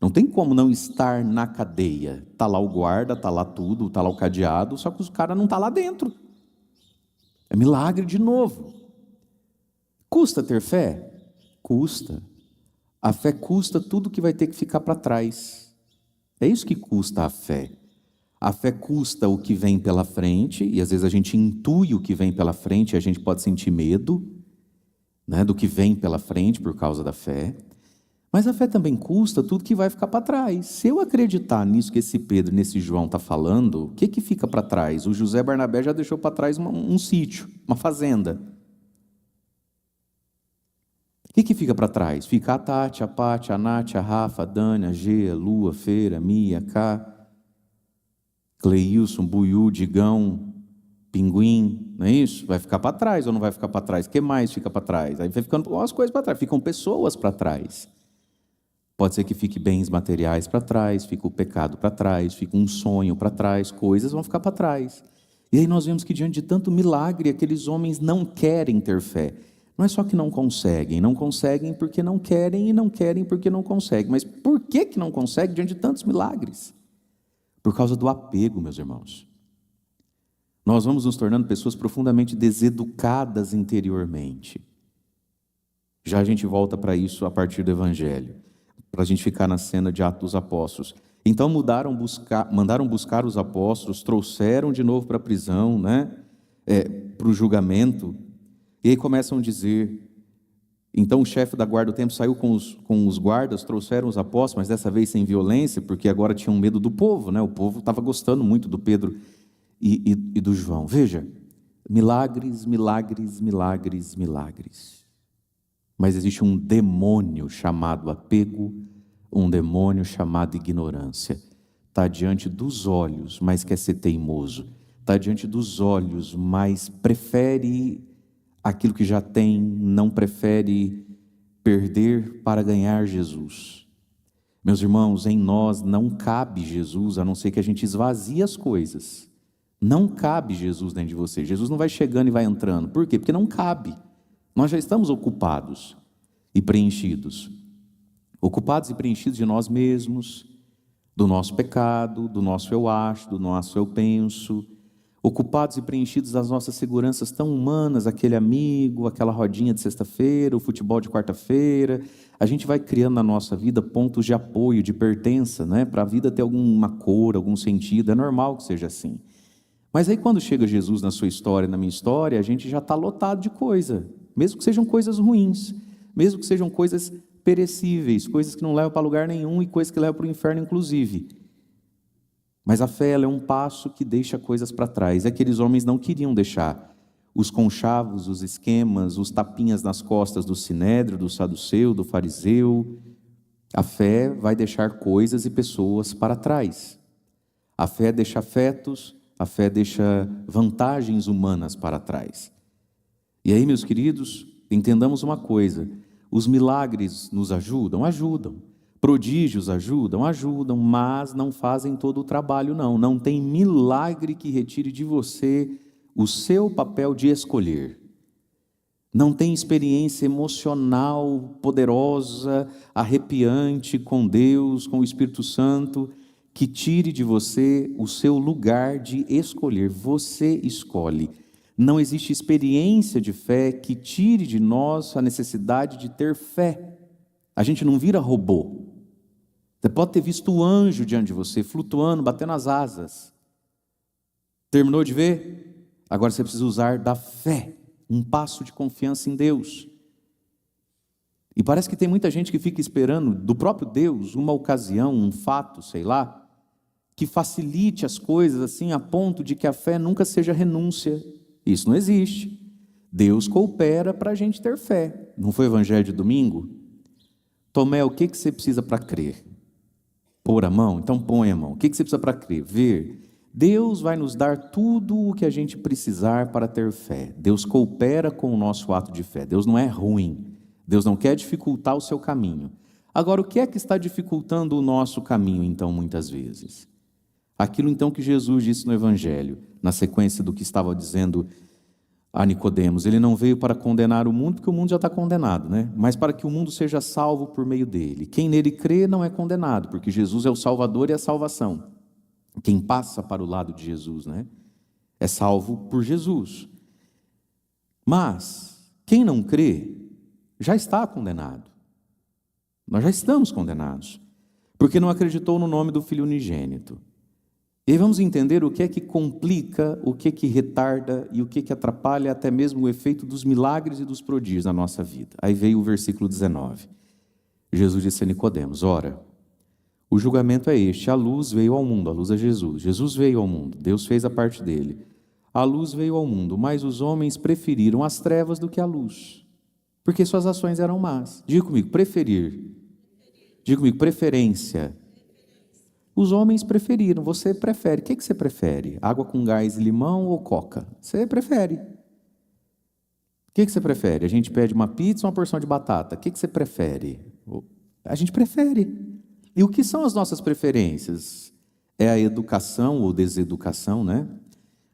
Não tem como não estar na cadeia. Está lá o guarda, está lá tudo, está lá o cadeado, só que os caras não estão lá dentro. É milagre de novo. Custa ter fé? Custa. A fé custa tudo que vai ter que ficar para trás. É isso que custa a fé. A fé custa o que vem pela frente, e às vezes a gente intui o que vem pela frente, e a gente pode sentir medo, do que vem pela frente por causa da fé. Mas a fé também custa tudo que vai ficar para trás. Se eu acreditar nisso que esse Pedro, nesse João está falando, o que fica para trás? O José Barnabé já deixou para trás um sítio, uma fazenda. O que fica para trás? Fica a Tati, a Pati, a Nath, a Rafa, a Dani, a Gê, a Lu, a Feira, a Mia, a Cá, Cleilson, Buiú, Digão, Pinguim, não é isso? Vai ficar para trás ou não vai ficar para trás? O que mais fica para trás? Aí vai ficando as coisas para trás, ficam pessoas para trás. Pode ser que fique bens materiais para trás, fica o pecado para trás, fica um sonho para trás, coisas vão ficar para trás. E aí nós vemos que diante de tanto milagre, aqueles homens não querem ter fé. Não é só que não conseguem porque não querem e não querem porque não conseguem. Mas por que não conseguem diante de tantos milagres? Por causa do apego, meus irmãos. Nós vamos nos tornando pessoas profundamente deseducadas interiormente. Já a gente volta para isso a partir do Evangelho, para a gente ficar na cena de Atos dos Apóstolos. Então mandaram buscar os apóstolos, trouxeram de novo para a prisão, né? Para o julgamento, e aí começam a dizer, então o chefe da guarda do templo saiu com os guardas, trouxeram os apóstolos, mas dessa vez sem violência, porque agora tinham medo do povo, né? O povo estava gostando muito do Pedro e do João. Veja, milagres, milagres, milagres, milagres. Mas existe um demônio chamado apego, um demônio chamado ignorância. Está diante dos olhos, mas quer ser teimoso. Está diante dos olhos, mas prefere aquilo que já tem, não prefere perder para ganhar Jesus. Meus irmãos, em nós não cabe Jesus, a não ser que a gente esvazie as coisas. Não cabe Jesus dentro de você. Jesus não vai chegando e vai entrando. Por quê? Porque não cabe. Nós já estamos ocupados e preenchidos. Ocupados e preenchidos de nós mesmos, do nosso pecado, do nosso eu acho, do nosso eu penso. Ocupados e preenchidos das nossas seguranças tão humanas, aquele amigo, aquela rodinha de sexta-feira, o futebol de quarta-feira. A gente vai criando na nossa vida pontos de apoio, de pertença, né? Para a vida ter alguma cor, algum sentido. É normal que seja assim. Mas aí quando chega Jesus na sua história, na minha história, a gente já está lotado de coisa. Mesmo que sejam coisas ruins, mesmo que sejam coisas perecíveis, coisas que não levam para lugar nenhum e coisas que levam para o inferno inclusive. Mas a fé, ela é um passo que deixa coisas para trás. Aqueles homens não queriam deixar os conchavos, os esquemas, os tapinhas nas costas do sinédrio, do saduceu, do fariseu. A fé vai deixar coisas e pessoas para trás. A fé deixa afetos, a fé deixa vantagens humanas para trás. E aí, meus queridos, entendamos uma coisa: os milagres nos ajudam? Ajudam. Prodígios ajudam? Ajudam, mas não fazem todo o trabalho, não. Não tem milagre que retire de você o seu papel de escolher. Não tem experiência emocional poderosa, arrepiante com Deus, com o Espírito Santo, que tire de você o seu lugar de escolher. Você escolhe. Não existe experiência de fé que tire de nós a necessidade de ter fé. A gente não vira robô. Você pode ter visto o anjo diante de você, flutuando, batendo as asas. Terminou de ver? Agora você precisa usar da fé, um passo de confiança em Deus. E parece que tem muita gente que fica esperando do próprio Deus uma ocasião, um fato, sei lá, que facilite as coisas assim a ponto de que a fé nunca seja renúncia. Isso não existe. Deus coopera para a gente ter fé. Não foi o evangelho de domingo? Tomé, o que você precisa para crer? Pôr a mão? Então põe a mão. O que você precisa para crer? Ver. Deus vai nos dar tudo o que a gente precisar para ter fé. Deus coopera com o nosso ato de fé. Deus não é ruim. Deus não quer dificultar o seu caminho. Agora, o que é que está dificultando o nosso caminho, então, muitas vezes? Aquilo, então, que Jesus disse no Evangelho, na sequência do que estava dizendo a Nicodemos. Ele não veio para condenar o mundo, porque o mundo já está condenado, né? Mas para que o mundo seja salvo por meio dele. Quem nele crê não é condenado, porque Jesus é o Salvador e a salvação. Quem passa para o lado de Jesus, né? É salvo por Jesus. Mas quem não crê já está condenado. Nós já estamos condenados, porque não acreditou no nome do Filho unigênito. E vamos entender o que é que complica, o que é que retarda e o que é que atrapalha até mesmo o efeito dos milagres e dos prodígios na nossa vida. Aí veio o versículo 19. Jesus disse a Nicodemos: ora, o julgamento é este: a luz veio ao mundo, a luz é Jesus. Jesus veio ao mundo, Deus fez a parte dele. A luz veio ao mundo, mas os homens preferiram as trevas do que a luz, porque suas ações eram más. Diga comigo, preferir. Diga comigo, preferência. Os homens preferiram, você prefere. O que você prefere? Água com gás e limão ou coca? Você prefere. O que você prefere? A gente pede uma pizza ou uma porção de batata? O que você prefere? A gente prefere. E o que são as nossas preferências? É a educação ou deseducação, né?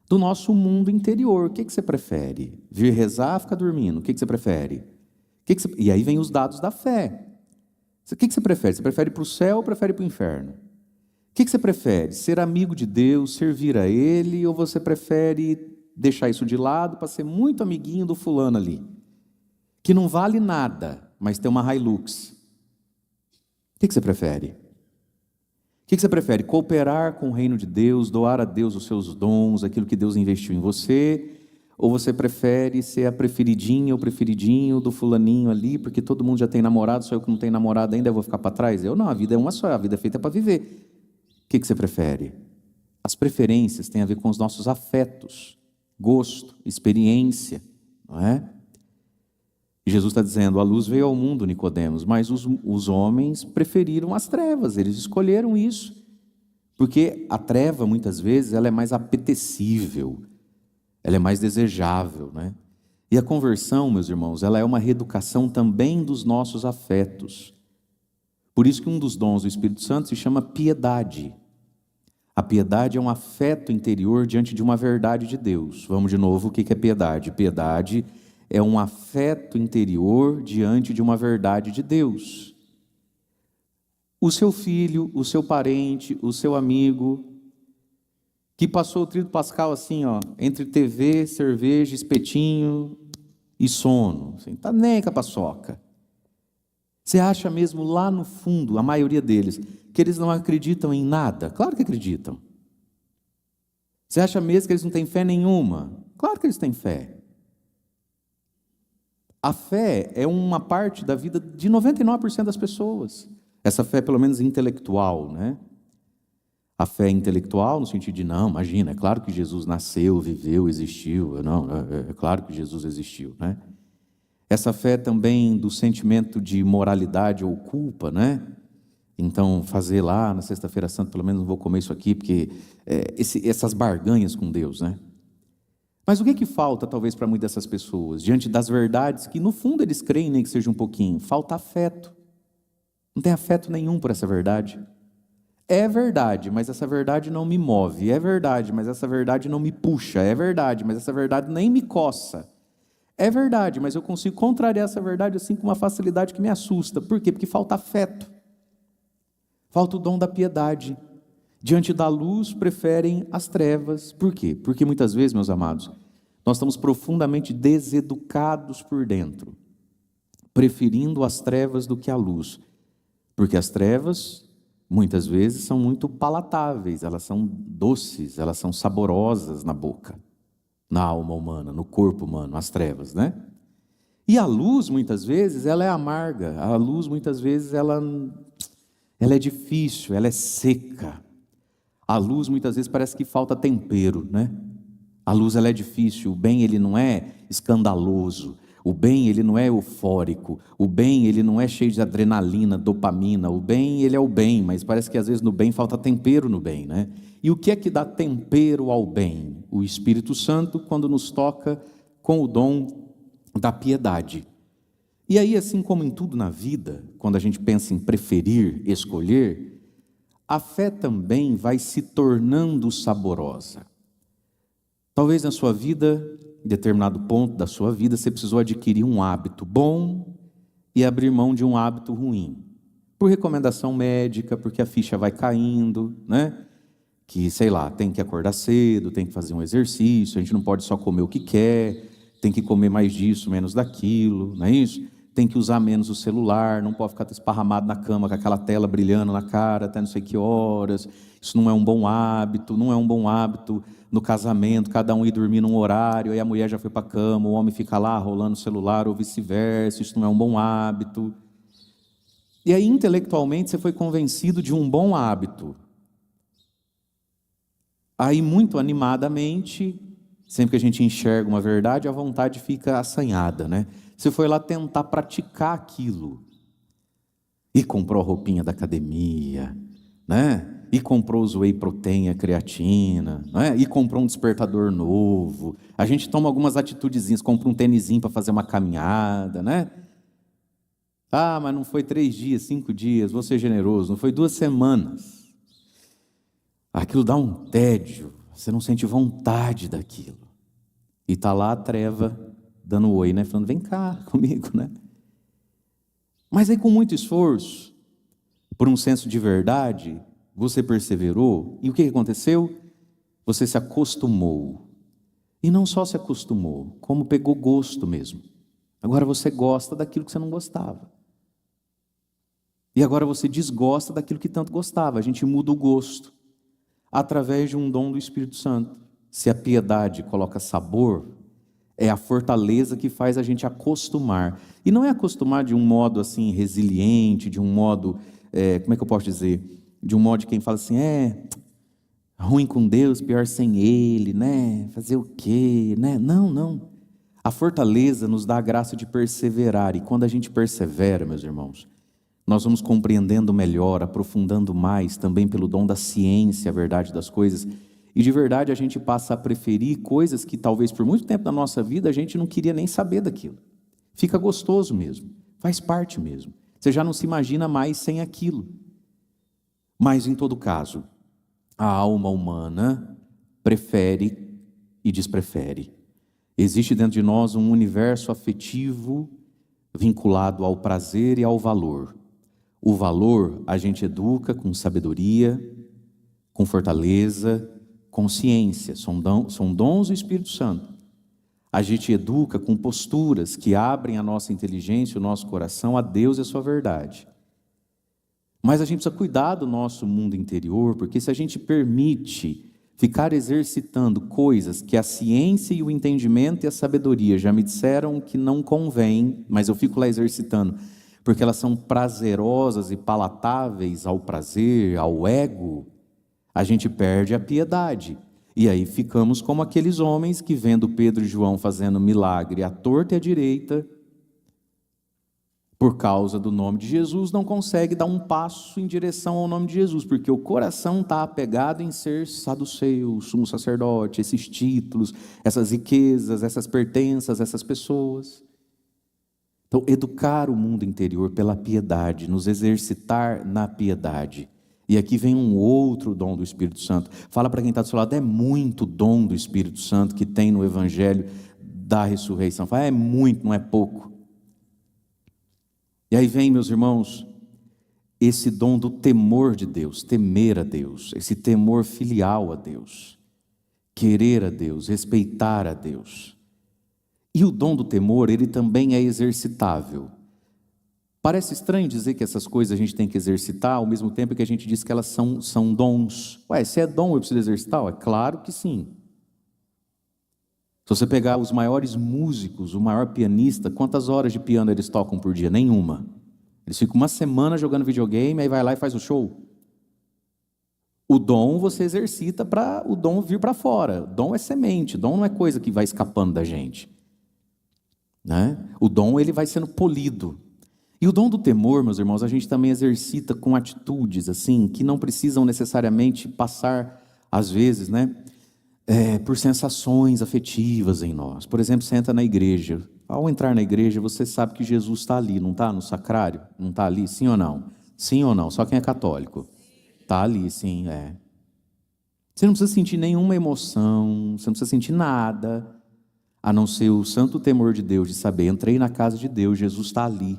Do nosso mundo interior. O que você prefere? Vir rezar ou ficar dormindo? O que você prefere? E aí vem os dados da fé. O que você prefere? Você prefere para o céu ou prefere para o inferno? O que você prefere? Ser amigo de Deus, servir a Ele, ou você prefere deixar isso de lado para ser muito amiguinho do fulano ali, que não vale nada, mas tem uma Hilux? O que você prefere? O que você prefere? Cooperar com o reino de Deus, doar a Deus os seus dons, aquilo que Deus investiu em você? Ou você prefere ser a preferidinha ou preferidinho do fulaninho ali, porque todo mundo já tem namorado, só eu que não tenho namorado ainda, eu vou ficar para trás? Eu não, a vida é uma só, a vida é feita para viver. O que você prefere? As preferências têm a ver com os nossos afetos, gosto, experiência, não é? E Jesus está dizendo, a luz veio ao mundo, Nicodemos, mas os homens preferiram as trevas, eles escolheram isso, porque a treva, muitas vezes, ela é mais apetecível, ela é mais desejável, né? E a conversão, meus irmãos, ela é uma reeducação também dos nossos afetos. Por isso que um dos dons do Espírito Santo se chama piedade. A piedade é um afeto interior diante de uma verdade de Deus. Vamos de novo, o que é piedade? Piedade é um afeto interior diante de uma verdade de Deus. O seu filho, o seu parente, o seu amigo, que passou o tríduo pascal assim, ó, entre TV, cerveja, espetinho e sono, assim, tá nem com a paçoca. Você acha mesmo lá no fundo, a maioria deles, que eles não acreditam em nada? Claro que acreditam. Você acha mesmo que eles não têm fé nenhuma? Claro que eles têm fé. A fé é uma parte da vida de 99% das pessoas. Essa fé, pelo menos intelectual, né? A fé intelectual no sentido de, não, imagina, é claro que Jesus nasceu, viveu, existiu. Não, é claro que Jesus existiu, né? Essa fé também do sentimento de moralidade ou culpa, né? Então, fazer lá na Sexta-feira Santa, pelo menos não vou comer isso aqui, porque essas barganhas com Deus, né? Mas o que falta, talvez, para muitas dessas pessoas, diante das verdades que, no fundo, eles creem, nem que seja um pouquinho? Falta afeto. Não tem afeto nenhum por essa verdade. É verdade, mas essa verdade não me move. É verdade, mas essa verdade não me puxa. É verdade, mas essa verdade nem me coça. É verdade, mas eu consigo contrariar essa verdade assim com uma facilidade que me assusta. Por quê? Porque falta afeto. Falta o dom da piedade. Diante da luz, preferem as trevas. Por quê? Porque muitas vezes, meus amados, nós estamos profundamente deseducados por dentro, preferindo as trevas do que a luz. Porque as trevas, muitas vezes, são muito palatáveis, elas são doces, elas são saborosas na boca, na alma humana, no corpo humano, as trevas, né? E a luz, muitas vezes, ela é amarga. A luz, muitas vezes, ela é difícil, ela é seca. A luz, muitas vezes, parece que falta tempero, né? A luz, ela é difícil. O bem, ele não é escandaloso. O bem, ele não é eufórico. O bem, ele não é cheio de adrenalina, dopamina. O bem, ele é o bem, mas parece que às vezes no bem falta tempero no bem, né? E o que é que dá tempero ao bem? O Espírito Santo, quando nos toca com o dom da piedade. E aí, assim como em tudo na vida, quando a gente pensa em preferir, escolher, a fé também vai se tornando saborosa. Talvez na sua vida, em determinado ponto da sua vida, você precisou adquirir um hábito bom e abrir mão de um hábito ruim. Por recomendação médica, porque a ficha vai caindo, né? Que, sei lá, tem que acordar cedo, tem que fazer um exercício, a gente não pode só comer o que quer, tem que comer mais disso, menos daquilo, não é isso? Tem que usar menos o celular, não pode ficar esparramado na cama com aquela tela brilhando na cara até não sei que horas. Isso não é um bom hábito, não é um bom hábito no casamento, cada um ir dormir num horário, aí a mulher já foi para a cama, o homem fica lá rolando o celular ou vice-versa, isso não é um bom hábito. E aí intelectualmente você foi convencido de um bom hábito. Aí muito animadamente, sempre que a gente enxerga uma verdade, a vontade fica assanhada, né? Você foi lá tentar praticar aquilo. E comprou a roupinha da academia, né? E comprou os whey protein, a creatina, né? E comprou um despertador novo. A gente toma algumas atitudezinhas, compra um tênisinho para fazer uma caminhada, né? Ah, mas não foi 3 dias, 5 dias, vou ser generoso, não foi 2 semanas. Aquilo dá um tédio, você não sente vontade daquilo. E está lá a treva dando oi, né? Falando, vem cá comigo, né? Mas aí com muito esforço, por um senso de verdade, você perseverou, e o que aconteceu? Você se acostumou. E não só se acostumou, como pegou gosto mesmo. Agora você gosta daquilo que você não gostava. E agora você desgosta daquilo que tanto gostava. A gente muda o gosto através de um dom do Espírito Santo. Se a piedade coloca sabor, é a fortaleza que faz a gente acostumar. E não é acostumar de um modo assim resiliente, de um modo, como é que eu posso dizer? De um modo de quem fala assim, ruim com Deus, pior sem Ele, né? Fazer o quê, né? Não, não. A fortaleza nos dá a graça de perseverar. E quando a gente persevera, meus irmãos, nós vamos compreendendo melhor, aprofundando mais, também pelo dom da ciência, a verdade das coisas. E de verdade a gente passa a preferir coisas que talvez por muito tempo da nossa vida a gente não queria nem saber daquilo. Fica gostoso mesmo, faz parte mesmo. Você já não se imagina mais sem aquilo. Mas em todo caso, a alma humana prefere e desprefere. Existe dentro de nós um universo afetivo vinculado ao prazer e ao valor. O valor a gente educa com sabedoria, com fortaleza, com ciência, são dons do Espírito Santo. A gente educa com posturas que abrem a nossa inteligência, o nosso coração a Deus e a sua verdade. Mas a gente precisa cuidar do nosso mundo interior, porque se a gente permite ficar exercitando coisas que a ciência e o entendimento e a sabedoria já me disseram que não convém, mas eu fico lá exercitando, porque elas são prazerosas e palatáveis ao prazer, ao ego, a gente perde a piedade. E aí ficamos como aqueles homens que, vendo Pedro e João fazendo milagre à torta e à direita, por causa do nome de Jesus, não consegue dar um passo em direção ao nome de Jesus, porque o coração está apegado em ser saduceu, sumo sacerdote, esses títulos, essas riquezas, essas pertenças, essas pessoas. Então, educar o mundo interior pela piedade, nos exercitar na piedade. E aqui vem um outro dom do Espírito Santo. Fala para quem está do seu lado, é muito dom do Espírito Santo que tem no Evangelho da ressurreição. Fala, é muito, não é pouco. E aí vem, meus irmãos, esse dom do temor de Deus, temer a Deus, esse temor filial a Deus, querer a Deus, respeitar a Deus. E o dom do temor, ele também é exercitável. Parece estranho dizer que essas coisas a gente tem que exercitar, ao mesmo tempo que a gente diz que elas são dons. Se é dom, eu preciso exercitar? É claro que sim. Se você pegar os maiores músicos, o maior pianista, quantas horas de piano eles tocam por dia? Nenhuma. Eles ficam uma semana jogando videogame, aí vai lá e faz o show. O dom você exercita para o dom vir para fora. Dom é semente, dom não é coisa que vai escapando da gente. Né? O dom ele vai sendo polido. E o dom do temor, meus irmãos, a gente também exercita com atitudes assim, que não precisam necessariamente passar, às vezes, né? Por sensações afetivas em nós. Por exemplo, você entra na igreja. Ao entrar na igreja, você sabe que Jesus está ali, não está no sacrário? Não está ali, sim ou não? Sim ou não? Só quem é católico. Está ali, sim, Você não precisa sentir nenhuma emoção, você não precisa sentir nada, a não ser o santo temor de Deus, de saber, entrei na casa de Deus, Jesus está ali.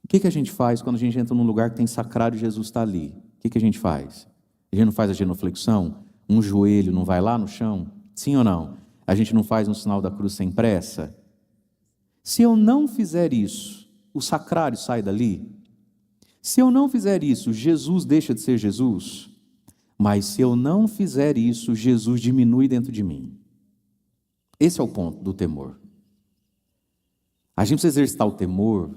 O que a gente faz quando a gente entra num lugar que tem sacrário e Jesus está ali? O que a gente faz? A gente não faz a genuflexão? Um joelho não vai lá no chão? Sim ou não? A gente não faz um sinal da cruz sem pressa? Se eu não fizer isso, o sacrário sai dali? Se eu não fizer isso, Jesus deixa de ser Jesus? Mas se eu não fizer isso, Jesus diminui dentro de mim. Esse é o ponto do temor. A gente precisa exercitar o temor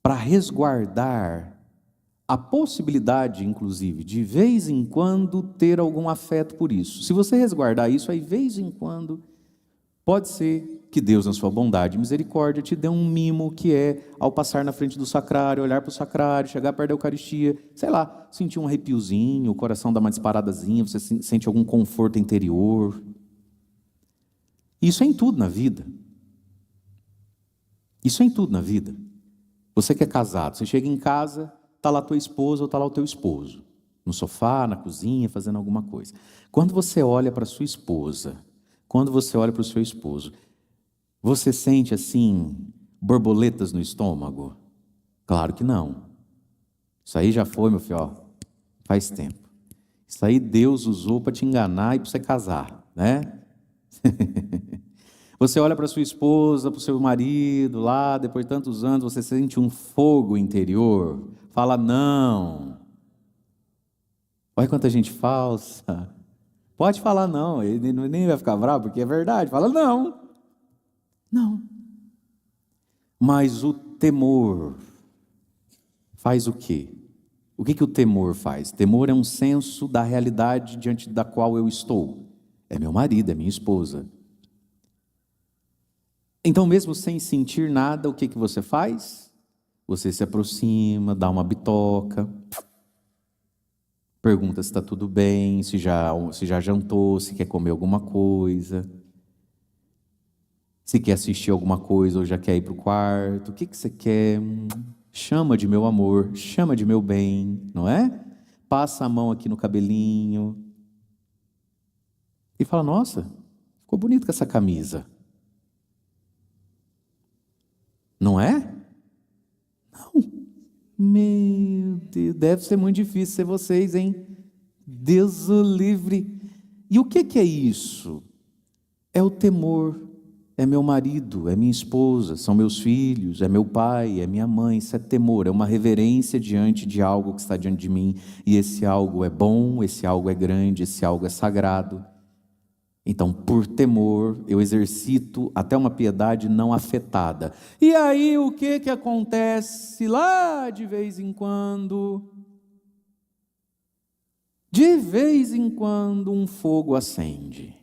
para resguardar a possibilidade, inclusive, de vez em quando ter algum afeto por isso. Se você resguardar isso, aí, vez em quando, pode ser que Deus, na sua bondade e misericórdia, te dê um mimo que é, ao passar na frente do sacrário, olhar para o sacrário, chegar perto da Eucaristia, sei lá, sentir um arrepiozinho, o coração dá uma disparadazinha, você sente algum conforto interior. Isso é em tudo na vida. Isso é em tudo na vida. Você que é casado, você chega em casa, está lá a tua esposa ou está lá o teu esposo, no sofá, na cozinha, fazendo alguma coisa. Quando você olha para a sua esposa, quando você olha para o seu esposo, você sente assim, borboletas no estômago? Claro que não. Isso aí já foi, meu filho, ó, faz tempo. Isso aí Deus usou para te enganar e para você casar, né? Você olha para sua esposa, para o seu marido lá, depois de tantos anos, você sente um fogo interior, fala não. Olha quanta gente falsa. Pode falar não, ele nem vai ficar bravo, porque é verdade. Fala não. Não. Mas o temor faz o quê? O que o temor faz? Temor é um senso da realidade diante da qual eu estou. É meu marido, é minha esposa. Então, mesmo sem sentir nada, o que você faz? Você se aproxima, dá uma bitoca, pergunta se está tudo bem, se já jantou, se quer comer alguma coisa, se quer assistir alguma coisa ou já quer ir para o quarto. O que você quer? Chama de meu amor, chama de meu bem, não é? Passa a mão aqui no cabelinho e fala, nossa, ficou bonito com essa camisa. Não é? Não. Meu Deus, deve ser muito difícil ser vocês, hein? Deus o livre. E o que é isso? É o temor. É meu marido, é minha esposa, são meus filhos, é meu pai, é minha mãe. Isso é temor, é uma reverência diante de algo que está diante de mim. E esse algo é bom, esse algo é grande, esse algo é sagrado. Então, por temor, eu exercito até uma piedade não afetada. E aí, o que acontece lá de vez em quando? De vez em quando, um fogo acende.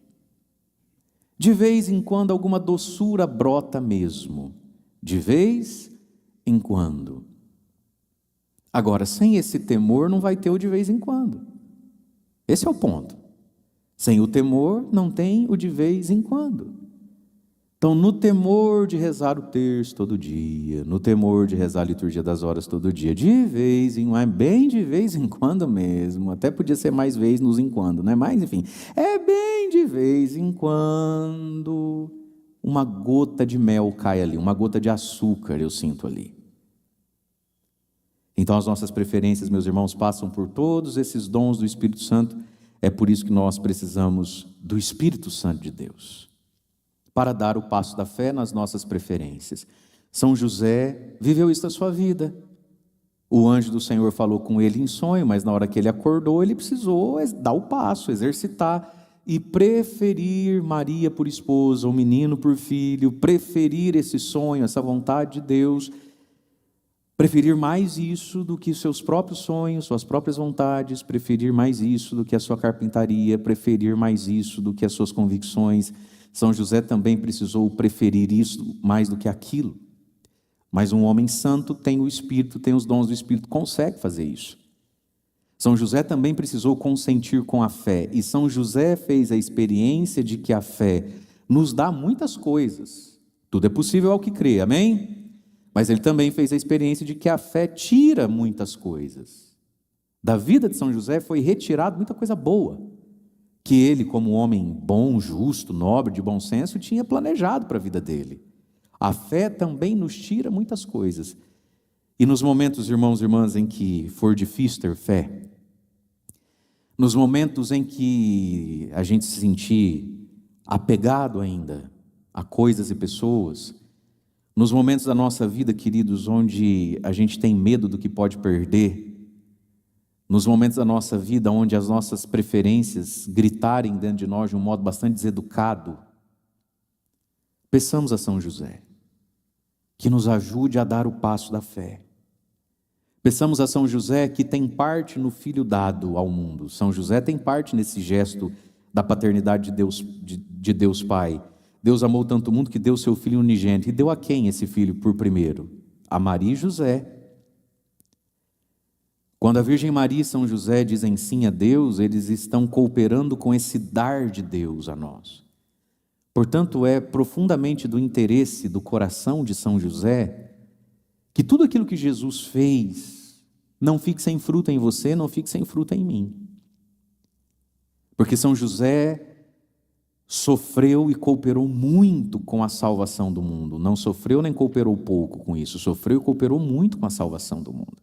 De vez em quando, alguma doçura brota mesmo. De vez em quando. Agora, sem esse temor, não vai ter o de vez em quando. Esse é o ponto. Sem o temor, não tem o de vez em quando. Então, no temor de rezar o terço todo dia, no temor de rezar a liturgia das horas todo dia, de vez em quando, bem de vez em quando mesmo, até podia ser mais vez nos em quando, né? Mas, enfim, é bem de vez em quando uma gota de mel cai ali, uma gota de açúcar eu sinto ali. Então, as nossas preferências, meus irmãos, passam por todos esses dons do Espírito Santo. É por isso que nós precisamos do Espírito Santo de Deus, para dar o passo da fé nas nossas preferências. São José viveu isso na sua vida. O anjo do Senhor falou com ele em sonho, mas na hora que ele acordou, ele precisou dar o passo, exercitar e preferir Maria por esposa, o menino por filho, preferir esse sonho, essa vontade de Deus. Preferir mais isso do que seus próprios sonhos, suas próprias vontades, preferir mais isso do que a sua carpintaria, preferir mais isso do que as suas convicções. São José também precisou preferir isso mais do que aquilo. Mas um homem santo tem o Espírito, tem os dons do Espírito, consegue fazer isso. São José também precisou consentir com a fé, e São José fez a experiência de que a fé nos dá muitas coisas. Tudo é possível ao que crê, amém? Mas ele também fez a experiência de que a fé tira muitas coisas. Da vida de São José foi retirado muita coisa boa, que ele, como homem bom, justo, nobre, de bom senso, tinha planejado para a vida dele. A fé também nos tira muitas coisas. E nos momentos, irmãos e irmãs, em que for difícil ter fé, nos momentos em que a gente se sentir apegado ainda a coisas e pessoas, nos momentos da nossa vida, queridos, onde a gente tem medo do que pode perder, nos momentos da nossa vida onde as nossas preferências gritarem dentro de nós de um modo bastante deseducado, peçamos a São José que nos ajude a dar o passo da fé. Peçamos a São José que tem parte no Filho dado ao mundo. São José tem parte nesse gesto da paternidade de Deus Pai. Deus amou tanto o mundo que deu seu Filho unigênito. E deu a quem esse Filho por primeiro? A Maria e José. Quando a Virgem Maria e São José dizem sim a Deus, eles estão cooperando com esse dar de Deus a nós. Portanto, é profundamente do interesse do coração de São José que tudo aquilo que Jesus fez não fique sem fruto em você, não fique sem fruto em mim. Porque São José sofreu e cooperou muito com a salvação do mundo. Não sofreu nem cooperou pouco com isso, sofreu e cooperou muito com a salvação do mundo.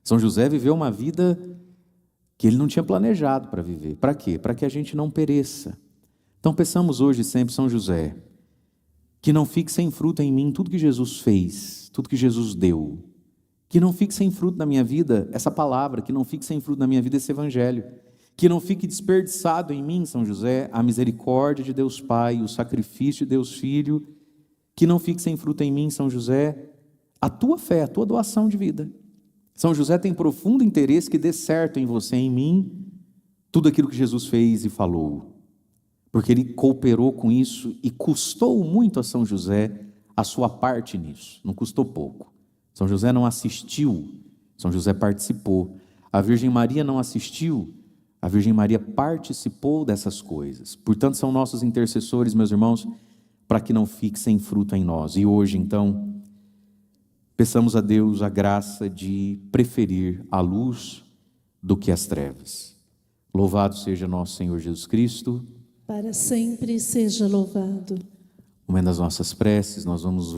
São José viveu uma vida que ele não tinha planejado para viver. Para quê? Para que a gente não pereça. Então pensamos hoje sempre, São José, que não fique sem fruto em mim tudo que Jesus fez, tudo que Jesus deu. Que não fique sem fruto na minha vida essa palavra, que não fique sem fruto na minha vida esse evangelho. Que não fique desperdiçado em mim, São José, a misericórdia de Deus Pai, o sacrifício de Deus Filho. Que não fique sem fruto em mim, São José, a tua fé, a tua doação de vida. São José tem profundo interesse que dê certo em você, em mim, tudo aquilo que Jesus fez e falou. Porque ele cooperou com isso e custou muito a São José a sua parte nisso, não custou pouco. São José não assistiu, São José participou. A Virgem Maria não assistiu, a Virgem Maria participou dessas coisas. Portanto, são nossos intercessores, meus irmãos, para que não fique sem fruto em nós. E hoje, então, peçamos a Deus a graça de preferir a luz do que as trevas. Louvado seja nosso Senhor Jesus Cristo. Para sempre seja louvado. Uma das nossas preces, nós vamos